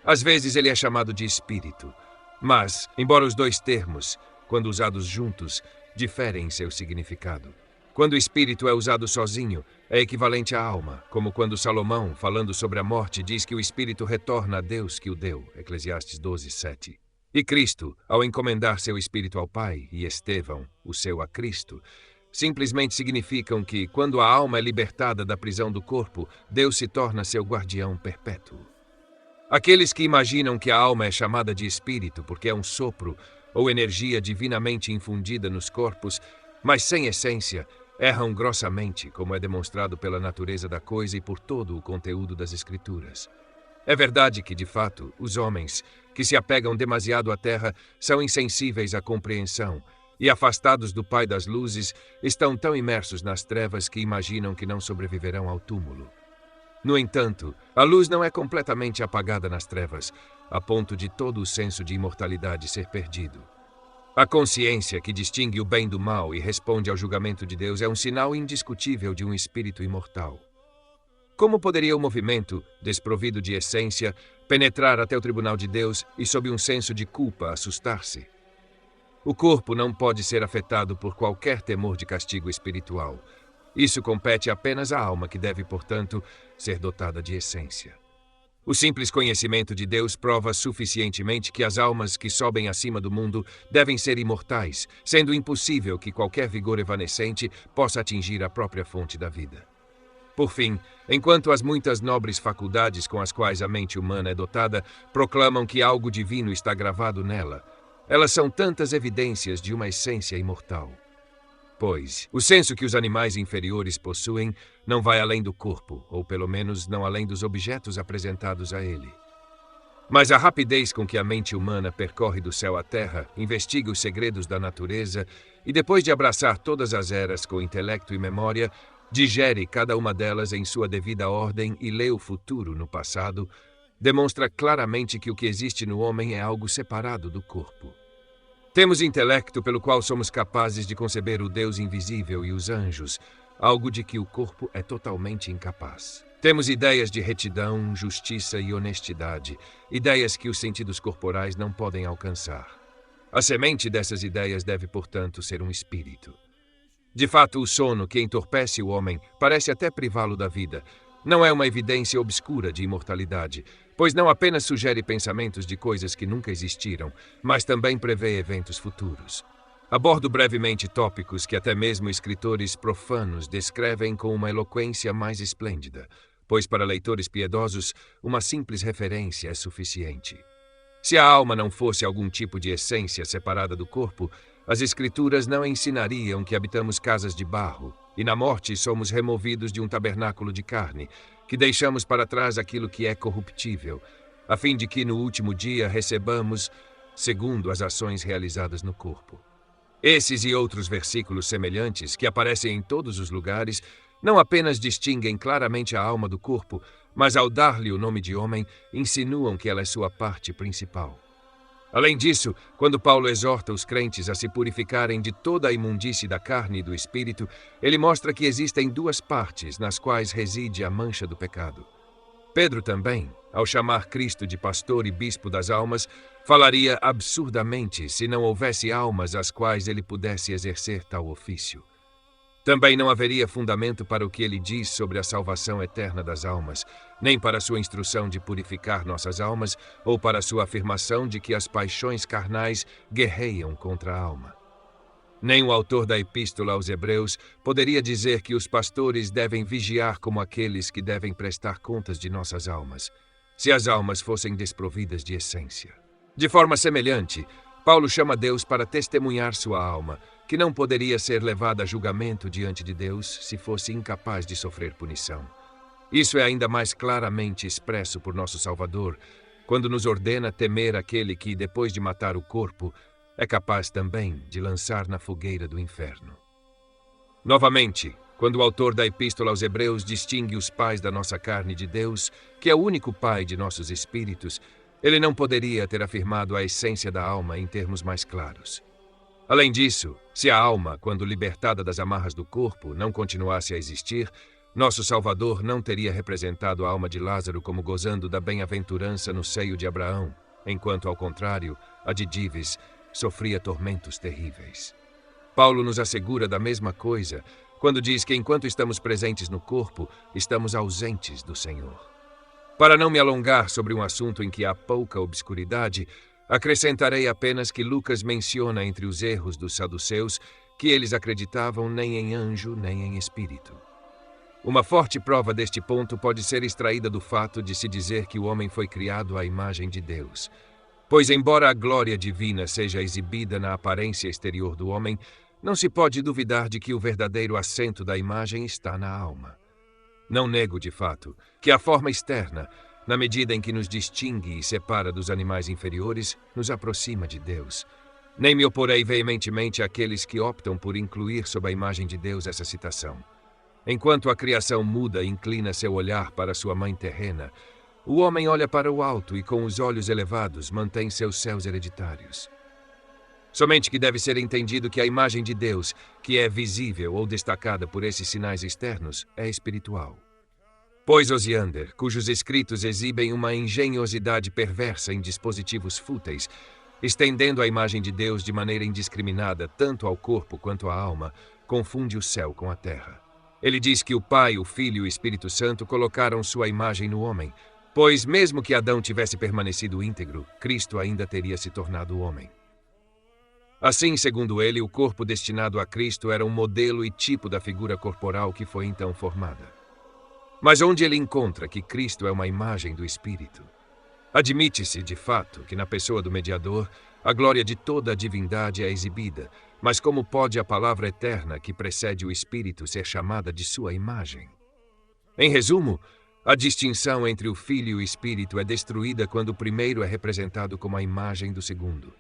Às vezes ele é chamado de espírito, mas, embora os dois termos, quando usados juntos, diferem em seu significado. Quando o espírito é usado sozinho, é equivalente à alma, como quando Salomão, falando sobre a morte, diz que o espírito retorna a Deus que o deu, Eclesiastes 12, 7. E Cristo, ao encomendar seu espírito ao Pai, e Estevão, o seu a Cristo, simplesmente significam que, quando a alma é libertada da prisão do corpo, Deus se torna seu guardião perpétuo. Aqueles que imaginam que a alma é chamada de espírito porque é um sopro ou energia divinamente infundida nos corpos, mas sem essência, erram grossamente, como é demonstrado pela natureza da coisa e por todo o conteúdo das Escrituras. É verdade que, de fato, os homens, que se apegam demasiado à terra, são insensíveis à compreensão e, afastados do Pai das luzes, estão tão imersos nas trevas que imaginam que não sobreviverão ao túmulo. No entanto, a luz não é completamente apagada nas trevas, a ponto de todo o senso de imortalidade ser perdido. A consciência que distingue o bem do mal e responde ao julgamento de Deus é um sinal indiscutível de um espírito imortal. Como poderia o movimento, desprovido de essência, penetrar até o tribunal de Deus e, sob um senso de culpa, assustar-se? O corpo não pode ser afetado por qualquer temor de castigo espiritual. Isso compete apenas à alma, que deve, portanto, ser dotada de essência. O simples conhecimento de Deus prova suficientemente que as almas que sobem acima do mundo devem ser imortais, sendo impossível que qualquer vigor evanescente possa atingir a própria fonte da vida. Por fim, enquanto as muitas nobres faculdades com as quais a mente humana é dotada proclamam que algo divino está gravado nela, elas são tantas evidências de uma essência imortal. Pois, o senso que os animais inferiores possuem não vai além do corpo, ou pelo menos não além dos objetos apresentados a ele. Mas a rapidez com que a mente humana percorre do céu à terra, investiga os segredos da natureza e, depois de abraçar todas as eras com intelecto e memória, digere cada uma delas em sua devida ordem e lê o futuro no passado, demonstra claramente que o que existe no homem é algo separado do corpo. Temos intelecto pelo qual somos capazes de conceber o Deus invisível e os anjos, algo de que o corpo é totalmente incapaz. Temos ideias de retidão, justiça e honestidade, ideias que os sentidos corporais não podem alcançar. A semente dessas ideias deve, portanto, ser um espírito. De fato, o sono que entorpece o homem parece até privá-lo da vida. Não é uma evidência obscura de imortalidade, pois não apenas sugere pensamentos de coisas que nunca existiram, mas também prevê eventos futuros. Abordo brevemente tópicos que até mesmo escritores profanos descrevem com uma eloquência mais esplêndida, pois para leitores piedosos, uma simples referência é suficiente. Se a alma não fosse algum tipo de essência separada do corpo, as Escrituras não ensinariam que habitamos casas de barro, e na morte somos removidos de um tabernáculo de carne, que deixamos para trás aquilo que é corruptível, a fim de que no último dia recebamos segundo as ações realizadas no corpo. Esses e outros versículos semelhantes, que aparecem em todos os lugares, não apenas distinguem claramente a alma do corpo, mas ao dar-lhe o nome de homem, insinuam que ela é sua parte principal. Além disso, quando Paulo exorta os crentes a se purificarem de toda a imundície da carne e do espírito, ele mostra que existem duas partes nas quais reside a mancha do pecado. Pedro também, ao chamar Cristo de pastor e bispo das almas, falaria absurdamente se não houvesse almas às quais ele pudesse exercer tal ofício. Também não haveria fundamento para o que ele diz sobre a salvação eterna das almas, nem para sua instrução de purificar nossas almas, ou para sua afirmação de que as paixões carnais guerreiam contra a alma. Nem o autor da Epístola aos Hebreus poderia dizer que os pastores devem vigiar como aqueles que devem prestar contas de nossas almas, se as almas fossem desprovidas de essência. De forma semelhante, Paulo chama Deus para testemunhar sua alma, que não poderia ser levada a julgamento diante de Deus se fosse incapaz de sofrer punição. Isso é ainda mais claramente expresso por nosso Salvador, quando nos ordena temer aquele que, depois de matar o corpo, é capaz também de lançar na fogueira do inferno. Novamente, quando o autor da Epístola aos Hebreus distingue os pais da nossa carne de Deus, que é o único pai de nossos espíritos, ele não poderia ter afirmado a essência da alma em termos mais claros. Além disso, se a alma, quando libertada das amarras do corpo, não continuasse a existir, nosso Salvador não teria representado a alma de Lázaro como gozando da bem-aventurança no seio de Abraão, enquanto, ao contrário, a de Dives sofria tormentos terríveis. Paulo nos assegura da mesma coisa quando diz que enquanto estamos presentes no corpo, estamos ausentes do Senhor. Para não me alongar sobre um assunto em que há pouca obscuridade, acrescentarei apenas que Lucas menciona entre os erros dos saduceus que eles acreditavam nem em anjo nem em espírito. Uma forte prova deste ponto pode ser extraída do fato de se dizer que o homem foi criado à imagem de Deus. Pois, embora a glória divina seja exibida na aparência exterior do homem, não se pode duvidar de que o verdadeiro assento da imagem está na alma. Não nego, de fato, que a forma externa, na medida em que nos distingue e separa dos animais inferiores, nos aproxima de Deus. Nem me oporei veementemente àqueles que optam por incluir sob a imagem de Deus essa citação. Enquanto a criação muda e inclina seu olhar para sua mãe terrena, o homem olha para o alto e, com os olhos elevados, mantém seus céus hereditários. Somente que deve ser entendido que a imagem de Deus, que é visível ou destacada por esses sinais externos, é espiritual. Pois Osiander, cujos escritos exibem uma engenhosidade perversa em dispositivos fúteis, estendendo a imagem de Deus de maneira indiscriminada tanto ao corpo quanto à alma, confunde o céu com a terra. Ele diz que o Pai, o Filho e o Espírito Santo colocaram sua imagem no homem, pois mesmo que Adão tivesse permanecido íntegro, Cristo ainda teria se tornado homem. Assim, segundo ele, o corpo destinado a Cristo era um modelo e tipo da figura corporal que foi então formada. Mas onde ele encontra que Cristo é uma imagem do Espírito? Admite-se, de fato, que na pessoa do mediador, a glória de toda a divindade é exibida, mas como pode a palavra eterna que precede o Espírito ser chamada de sua imagem? Em resumo, a distinção entre o Filho e o Espírito é destruída quando o primeiro é representado como a imagem do segundo.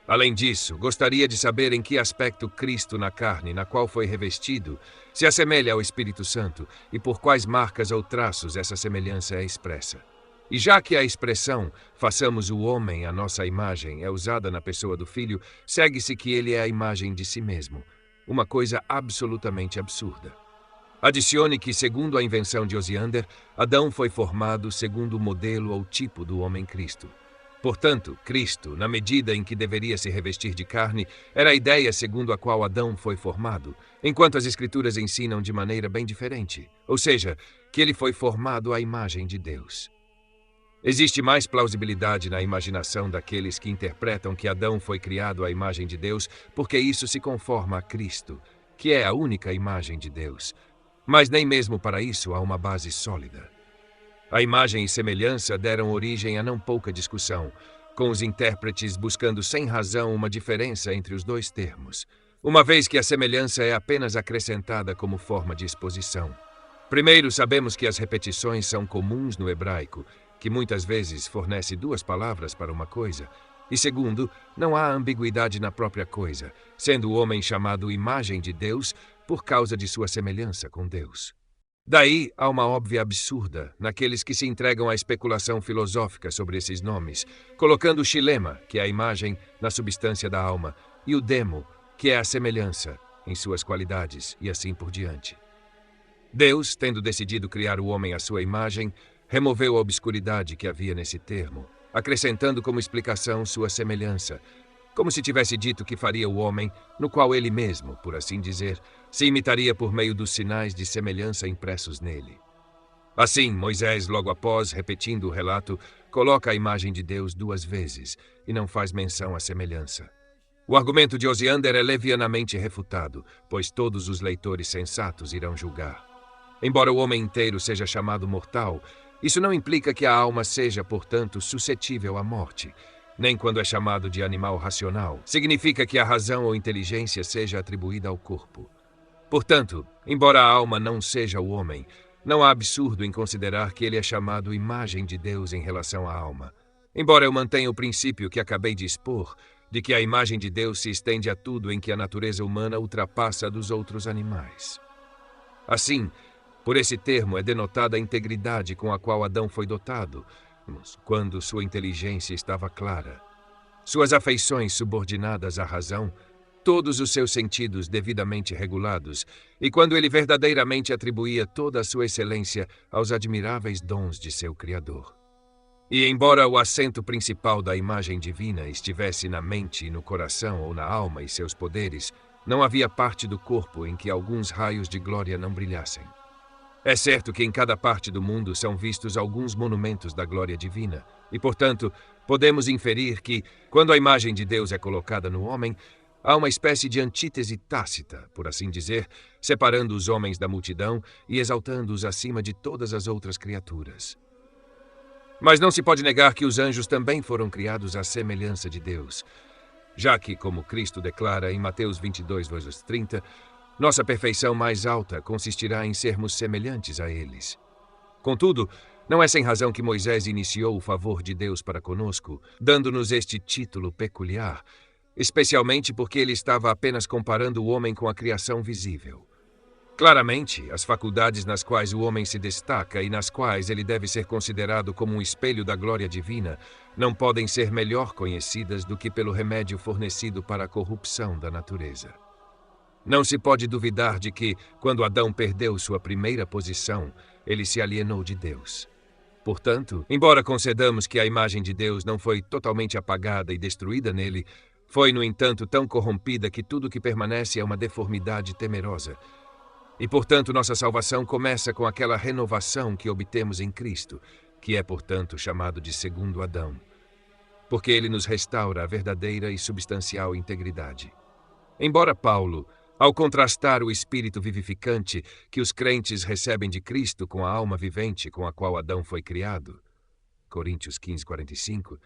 Além disso, gostaria de saber em que aspecto Cristo na carne, na qual foi revestido, se assemelha ao Espírito Santo e por quais marcas ou traços essa semelhança é expressa. E já que a expressão "façamos o homem à nossa imagem" é usada na pessoa do Filho, segue-se que ele é a imagem de si mesmo, uma coisa absolutamente absurda. Adicione que, segundo a invenção de Osiander, Adão foi formado segundo o modelo ou tipo do homem Cristo. Portanto, Cristo, na medida em que deveria se revestir de carne, era a ideia segundo a qual Adão foi formado, enquanto as Escrituras ensinam de maneira bem diferente, ou seja, que ele foi formado à imagem de Deus. Existe mais plausibilidade na imaginação daqueles que interpretam que Adão foi criado à imagem de Deus, porque isso se conforma a Cristo, que é a única imagem de Deus. Mas nem mesmo para isso há uma base sólida. A imagem e semelhança deram origem a não pouca discussão, com os intérpretes buscando sem razão uma diferença entre os dois termos, uma vez que a semelhança é apenas acrescentada como forma de exposição. Primeiro, sabemos que as repetições são comuns no hebraico, que muitas vezes fornece duas palavras para uma coisa, e segundo, não há ambiguidade na própria coisa, sendo o homem chamado imagem de Deus por causa de sua semelhança com Deus. Daí há uma óbvia absurda naqueles que se entregam à especulação filosófica sobre esses nomes, colocando o xilema, que é a imagem, na substância da alma, e o demo, que é a semelhança, em suas qualidades, e assim por diante. Deus, tendo decidido criar o homem à sua imagem, removeu a obscuridade que havia nesse termo, acrescentando como explicação sua semelhança, como se tivesse dito que faria o homem, no qual ele mesmo, por assim dizer, se imitaria por meio dos sinais de semelhança impressos nele. Assim, Moisés, logo após, repetindo o relato, coloca a imagem de Deus 2 vezes e não faz menção à semelhança. O argumento de Osiander é levianamente refutado, pois todos os leitores sensatos irão julgar. Embora o homem inteiro seja chamado mortal, isso não implica que a alma seja, portanto, suscetível à morte. Nem quando é chamado de animal racional, significa que a razão ou inteligência seja atribuída ao corpo. Portanto, embora a alma não seja o homem, não há absurdo em considerar que ele é chamado imagem de Deus em relação à alma. Embora eu mantenha o princípio que acabei de expor, de que a imagem de Deus se estende a tudo em que a natureza humana ultrapassa a dos outros animais. Assim, por esse termo é denotada a integridade com a qual Adão foi dotado, quando sua inteligência estava clara, suas afeições subordinadas à razão, todos os seus sentidos devidamente regulados, e quando ele verdadeiramente atribuía toda a sua excelência aos admiráveis dons de seu Criador. E embora o assento principal da imagem divina estivesse na mente e no coração ou na alma e seus poderes, não havia parte do corpo em que alguns raios de glória não brilhassem. É certo que em cada parte do mundo são vistos alguns monumentos da glória divina, e, portanto, podemos inferir que, quando a imagem de Deus é colocada no homem, há uma espécie de antítese tácita, por assim dizer, separando os homens da multidão e exaltando-os acima de todas as outras criaturas. Mas não se pode negar que os anjos também foram criados à semelhança de Deus, já que, como Cristo declara em Mateus 22, versos 30, nossa perfeição mais alta consistirá em sermos semelhantes a eles. Contudo, não é sem razão que Moisés iniciou o favor de Deus para conosco, dando-nos este título peculiar, especialmente porque ele estava apenas comparando o homem com a criação visível. Claramente, as faculdades nas quais o homem se destaca e nas quais ele deve ser considerado como um espelho da glória divina não podem ser melhor conhecidas do que pelo remédio fornecido para a corrupção da natureza. Não se pode duvidar de que, quando Adão perdeu sua primeira posição, ele se alienou de Deus. Portanto, embora concedamos que a imagem de Deus não foi totalmente apagada e destruída nele, foi, no entanto, tão corrompida que tudo que permanece é uma deformidade temerosa. E, portanto, nossa salvação começa com aquela renovação que obtemos em Cristo, que é, portanto, chamado de segundo Adão, porque ele nos restaura a verdadeira e substancial integridade. Embora Paulo, ao contrastar o espírito vivificante que os crentes recebem de Cristo com a alma vivente com a qual Adão foi criado, Coríntios 15, 45,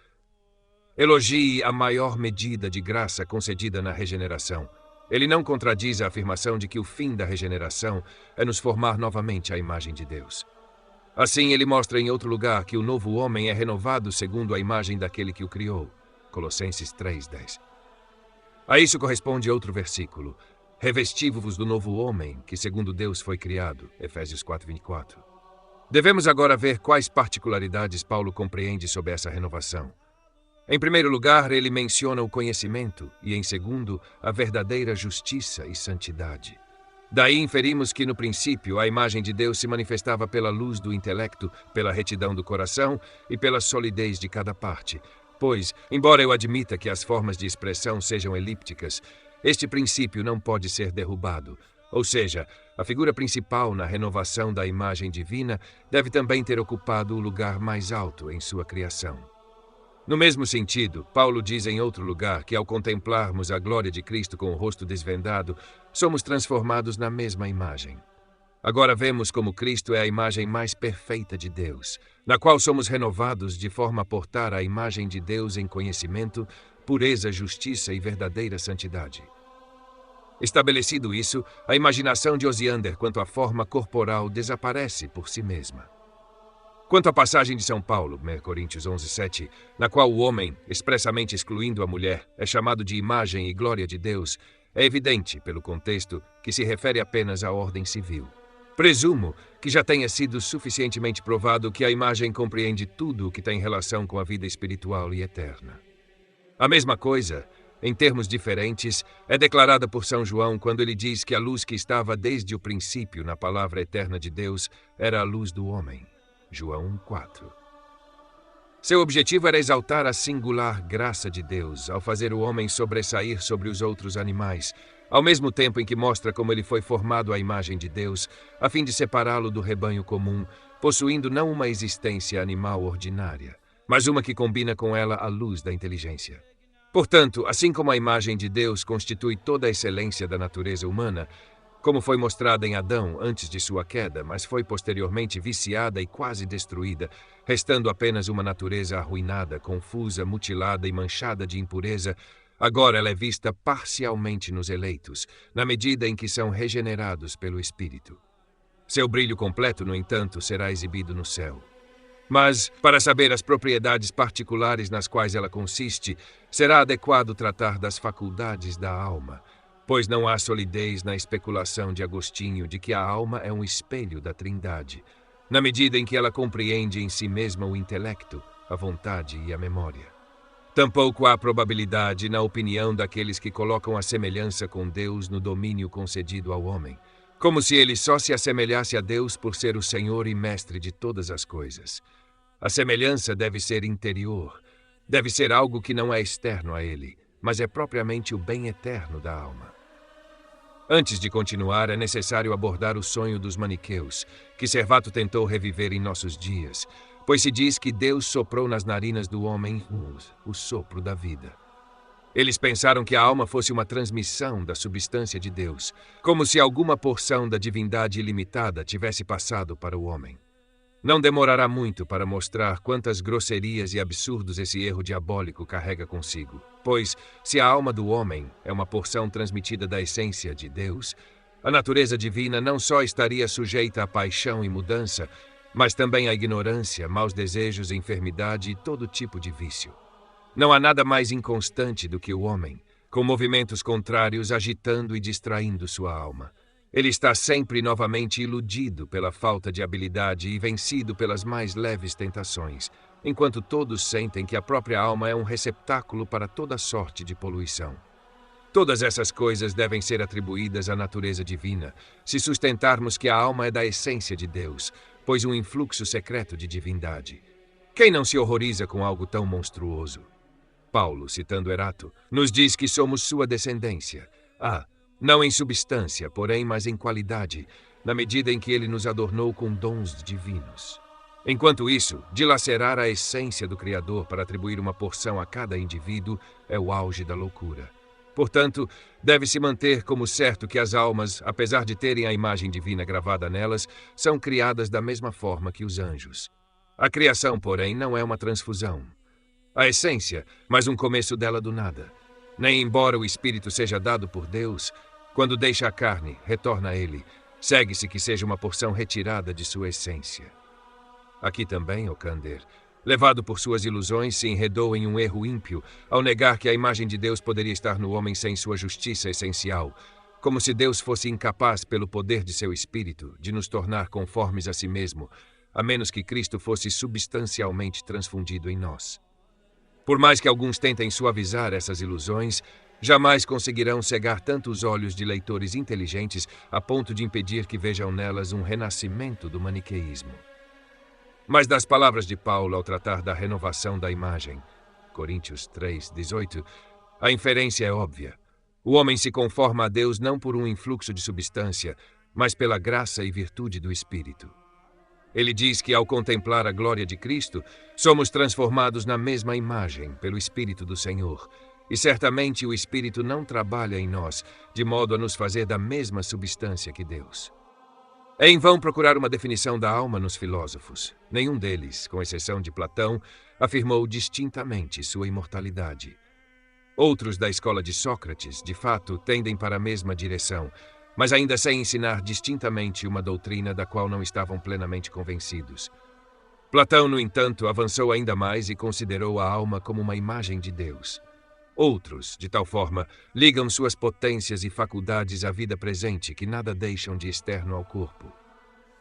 elogie a maior medida de graça concedida na regeneração. Ele não contradiz a afirmação de que o fim da regeneração é nos formar novamente à imagem de Deus. Assim, ele mostra em outro lugar que o novo homem é renovado segundo a imagem daquele que o criou. Colossenses 3:10. A isso corresponde outro versículo. Revesti-vos do novo homem, que segundo Deus foi criado. Efésios 4:24. Devemos agora ver quais particularidades Paulo compreende sobre essa renovação. Em primeiro lugar, ele menciona o conhecimento e, em segundo, a verdadeira justiça e santidade. Daí inferimos que, no princípio, a imagem de Deus se manifestava pela luz do intelecto, pela retidão do coração e pela solidez de cada parte. Pois, embora eu admita que as formas de expressão sejam elípticas, este princípio não pode ser derrubado. Ou seja, a figura principal na renovação da imagem divina deve também ter ocupado o lugar mais alto em sua criação. No mesmo sentido, Paulo diz em outro lugar que ao contemplarmos a glória de Cristo com o rosto desvendado, somos transformados na mesma imagem. Agora vemos como Cristo é a imagem mais perfeita de Deus, na qual somos renovados de forma a portar a imagem de Deus em conhecimento, pureza, justiça e verdadeira santidade. Estabelecido isso, a imaginação de Osiander quanto à forma corporal desaparece por si mesma. Quanto à passagem de São Paulo, 1 Coríntios 11:7, na qual o homem, expressamente excluindo a mulher, é chamado de imagem e glória de Deus, é evidente, pelo contexto, que se refere apenas à ordem civil. Presumo que já tenha sido suficientemente provado que a imagem compreende tudo o que tem relação com a vida espiritual e eterna. A mesma coisa, em termos diferentes, é declarada por São João quando ele diz que a luz que estava desde o princípio na palavra eterna de Deus era a luz do homem. João 4. Seu objetivo era exaltar a singular graça de Deus ao fazer o homem sobressair sobre os outros animais, ao mesmo tempo em que mostra como ele foi formado à imagem de Deus, a fim de separá-lo do rebanho comum, possuindo não uma existência animal ordinária, mas uma que combina com ela a luz da inteligência. Portanto, assim como a imagem de Deus constitui toda a excelência da natureza humana, como foi mostrada em Adão antes de sua queda, mas foi posteriormente viciada e quase destruída, restando apenas uma natureza arruinada, confusa, mutilada e manchada de impureza, agora ela é vista parcialmente nos eleitos, na medida em que são regenerados pelo Espírito. Seu brilho completo, no entanto, será exibido no céu. Mas, para saber as propriedades particulares nas quais ela consiste, será adequado tratar das faculdades da alma, pois não há solidez na especulação de Agostinho de que a alma é um espelho da Trindade, na medida em que ela compreende em si mesma o intelecto, a vontade e a memória. Tampouco há probabilidade na opinião daqueles que colocam a semelhança com Deus no domínio concedido ao homem, como se ele só se assemelhasse a Deus por ser o Senhor e Mestre de todas as coisas. A semelhança deve ser interior, deve ser algo que não é externo a ele, mas é propriamente o bem eterno da alma. Antes de continuar, é necessário abordar o sonho dos maniqueus, que Servato tentou reviver em nossos dias, pois se diz que Deus soprou nas narinas do homem o sopro da vida. Eles pensaram que a alma fosse uma transmissão da substância de Deus, como se alguma porção da divindade ilimitada tivesse passado para o homem. Não demorará muito para mostrar quantas grosserias e absurdos esse erro diabólico carrega consigo, pois, se a alma do homem é uma porção transmitida da essência de Deus, a natureza divina não só estaria sujeita à paixão e mudança, mas também à ignorância, maus desejos, enfermidade e todo tipo de vício. Não há nada mais inconstante do que o homem, com movimentos contrários agitando e distraindo sua alma. Ele está sempre novamente iludido pela falta de habilidade e vencido pelas mais leves tentações, enquanto todos sentem que a própria alma é um receptáculo para toda sorte de poluição. Todas essas coisas devem ser atribuídas à natureza divina, se sustentarmos que a alma é da essência de Deus, pois um influxo secreto de divindade. Quem não se horroriza com algo tão monstruoso? Paulo, citando Erato, nos diz que somos sua descendência. Não em substância, porém, mas em qualidade, na medida em que ele nos adornou com dons divinos. Enquanto isso, dilacerar a essência do Criador para atribuir uma porção a cada indivíduo é o auge da loucura. Portanto, deve-se manter como certo que as almas, apesar de terem a imagem divina gravada nelas, são criadas da mesma forma que os anjos. A criação, porém, não é uma transfusão. A essência, mas um começo dela do nada. Nem embora o Espírito seja dado por Deus, quando deixa a carne, retorna a ele, segue-se que seja uma porção retirada de sua essência. Aqui também, Ocander, levado por suas ilusões, se enredou em um erro ímpio ao negar que a imagem de Deus poderia estar no homem sem sua justiça essencial, como se Deus fosse incapaz, pelo poder de seu Espírito, de nos tornar conformes a si mesmo, a menos que Cristo fosse substancialmente transfundido em nós. Por mais que alguns tentem suavizar essas ilusões, jamais conseguirão cegar tanto os olhos de leitores inteligentes a ponto de impedir que vejam nelas um renascimento do maniqueísmo. Mas das palavras de Paulo ao tratar da renovação da imagem, Coríntios 3:18, a inferência é óbvia. O homem se conforma a Deus não por um influxo de substância, mas pela graça e virtude do Espírito. Ele diz que, ao contemplar a glória de Cristo, somos transformados na mesma imagem pelo Espírito do Senhor, e certamente o Espírito não trabalha em nós, de modo a nos fazer da mesma substância que Deus. É em vão procurar uma definição da alma nos filósofos. Nenhum deles, com exceção de Platão, afirmou distintamente sua imortalidade. Outros da escola de Sócrates, de fato, tendem para a mesma direção, mas ainda sem ensinar distintamente uma doutrina da qual não estavam plenamente convencidos. Platão, no entanto, avançou ainda mais e considerou a alma como uma imagem de Deus. Outros, de tal forma, ligam suas potências e faculdades à vida presente que nada deixam de externo ao corpo.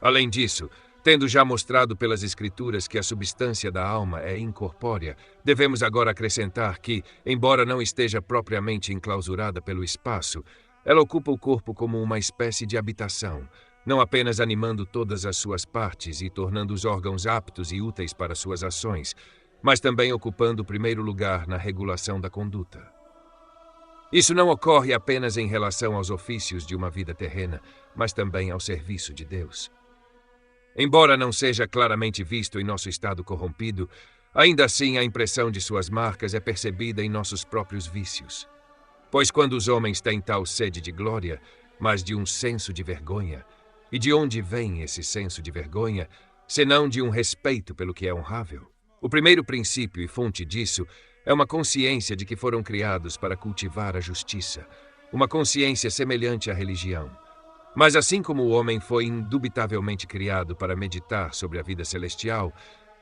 Além disso, tendo já mostrado pelas Escrituras que a substância da alma é incorpórea, devemos agora acrescentar que, embora não esteja propriamente enclausurada pelo espaço, ela ocupa o corpo como uma espécie de habitação, não apenas animando todas as suas partes e tornando os órgãos aptos e úteis para suas ações, mas também ocupando o primeiro lugar na regulação da conduta. Isso não ocorre apenas em relação aos ofícios de uma vida terrena, mas também ao serviço de Deus. Embora não seja claramente visto em nosso estado corrompido, ainda assim a impressão de suas marcas é percebida em nossos próprios vícios. Pois quando os homens têm tal sede de glória, mas de um senso de vergonha, e de onde vem esse senso de vergonha, senão de um respeito pelo que é honrável? O primeiro princípio e fonte disso é uma consciência de que foram criados para cultivar a justiça, uma consciência semelhante à religião. Mas assim como o homem foi indubitavelmente criado para meditar sobre a vida celestial,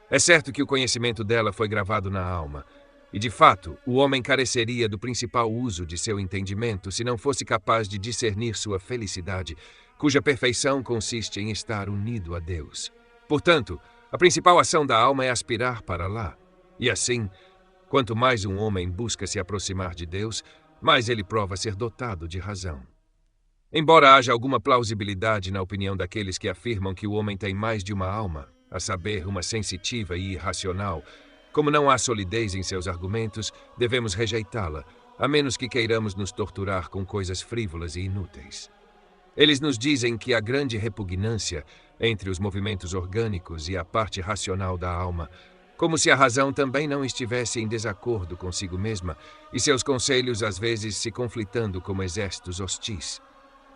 é certo que o conhecimento dela foi gravado na alma, e de fato, o homem careceria do principal uso de seu entendimento se não fosse capaz de discernir sua felicidade, cuja perfeição consiste em estar unido a Deus. Portanto, a principal ação da alma é aspirar para lá, e assim, quanto mais um homem busca se aproximar de Deus, mais ele prova ser dotado de razão. Embora haja alguma plausibilidade na opinião daqueles que afirmam que o homem tem mais de uma alma, a saber, uma sensitiva e irracional, como não há solidez em seus argumentos, devemos rejeitá-la, a menos que queiramos nos torturar com coisas frívolas e inúteis. Eles nos dizem que há grande repugnância entre os movimentos orgânicos e a parte racional da alma, como se a razão também não estivesse em desacordo consigo mesma e seus conselhos às vezes se conflitando como exércitos hostis.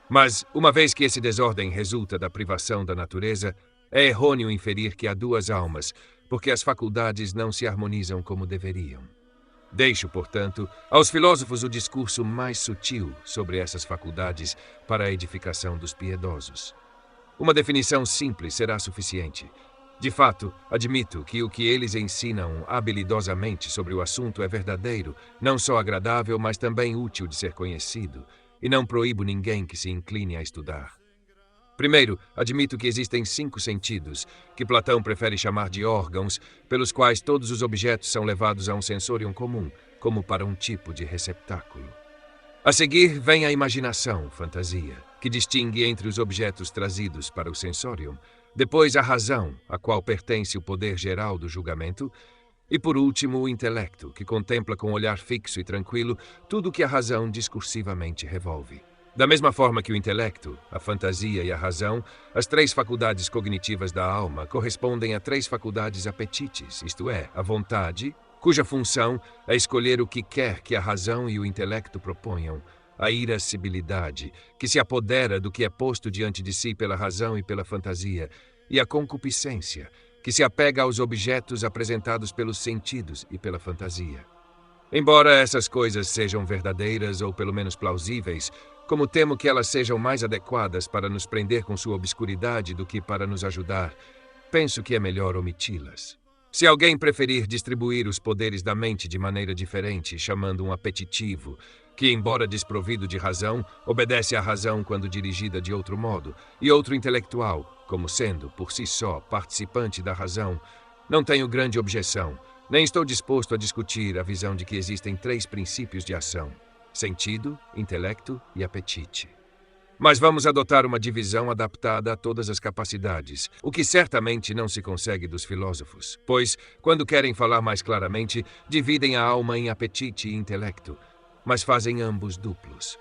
Mas, uma vez que esse desordem resulta da privação da natureza, é errôneo inferir que há duas almas, porque as faculdades não se harmonizam como deveriam. Deixo, portanto, aos filósofos o discurso mais sutil sobre essas faculdades para a edificação dos piedosos. Uma definição simples será suficiente. De fato, admito que o que eles ensinam habilidosamente sobre o assunto é verdadeiro, não só agradável, mas também útil de ser conhecido, e não proíbo ninguém que se incline a estudar. Primeiro, admito que existem 5 sentidos, que Platão prefere chamar de órgãos, pelos quais todos os objetos são levados a um sensorium comum, como para um tipo de receptáculo. A seguir vem a imaginação, fantasia, que distingue entre os objetos trazidos para o sensorium, depois a razão, a qual pertence o poder geral do julgamento, e por último o intelecto, que contempla com olhar fixo e tranquilo tudo o que a razão discursivamente revolve. Da mesma forma que o intelecto, a fantasia e a razão, as 3 faculdades cognitivas da alma correspondem a 3 faculdades apetites, isto é, a vontade, cuja função é escolher o que quer que a razão e o intelecto proponham, a irascibilidade, que se apodera do que é posto diante de si pela razão e pela fantasia, e a concupiscência, que se apega aos objetos apresentados pelos sentidos e pela fantasia. Embora essas coisas sejam verdadeiras ou pelo menos plausíveis, como temo que elas sejam mais adequadas para nos prender com sua obscuridade do que para nos ajudar, penso que é melhor omiti-las. Se alguém preferir distribuir os poderes da mente de maneira diferente, chamando um apetitivo, que, embora desprovido de razão, obedece à razão quando dirigida de outro modo, e outro intelectual, como sendo, por si só, participante da razão, não tenho grande objeção, nem estou disposto a discutir a visão de que existem 3 princípios de ação: sentido, intelecto e apetite. Mas vamos adotar uma divisão adaptada a todas as capacidades, o que certamente não se consegue dos filósofos, pois, quando querem falar mais claramente, dividem a alma em apetite e intelecto, mas fazem ambos duplos.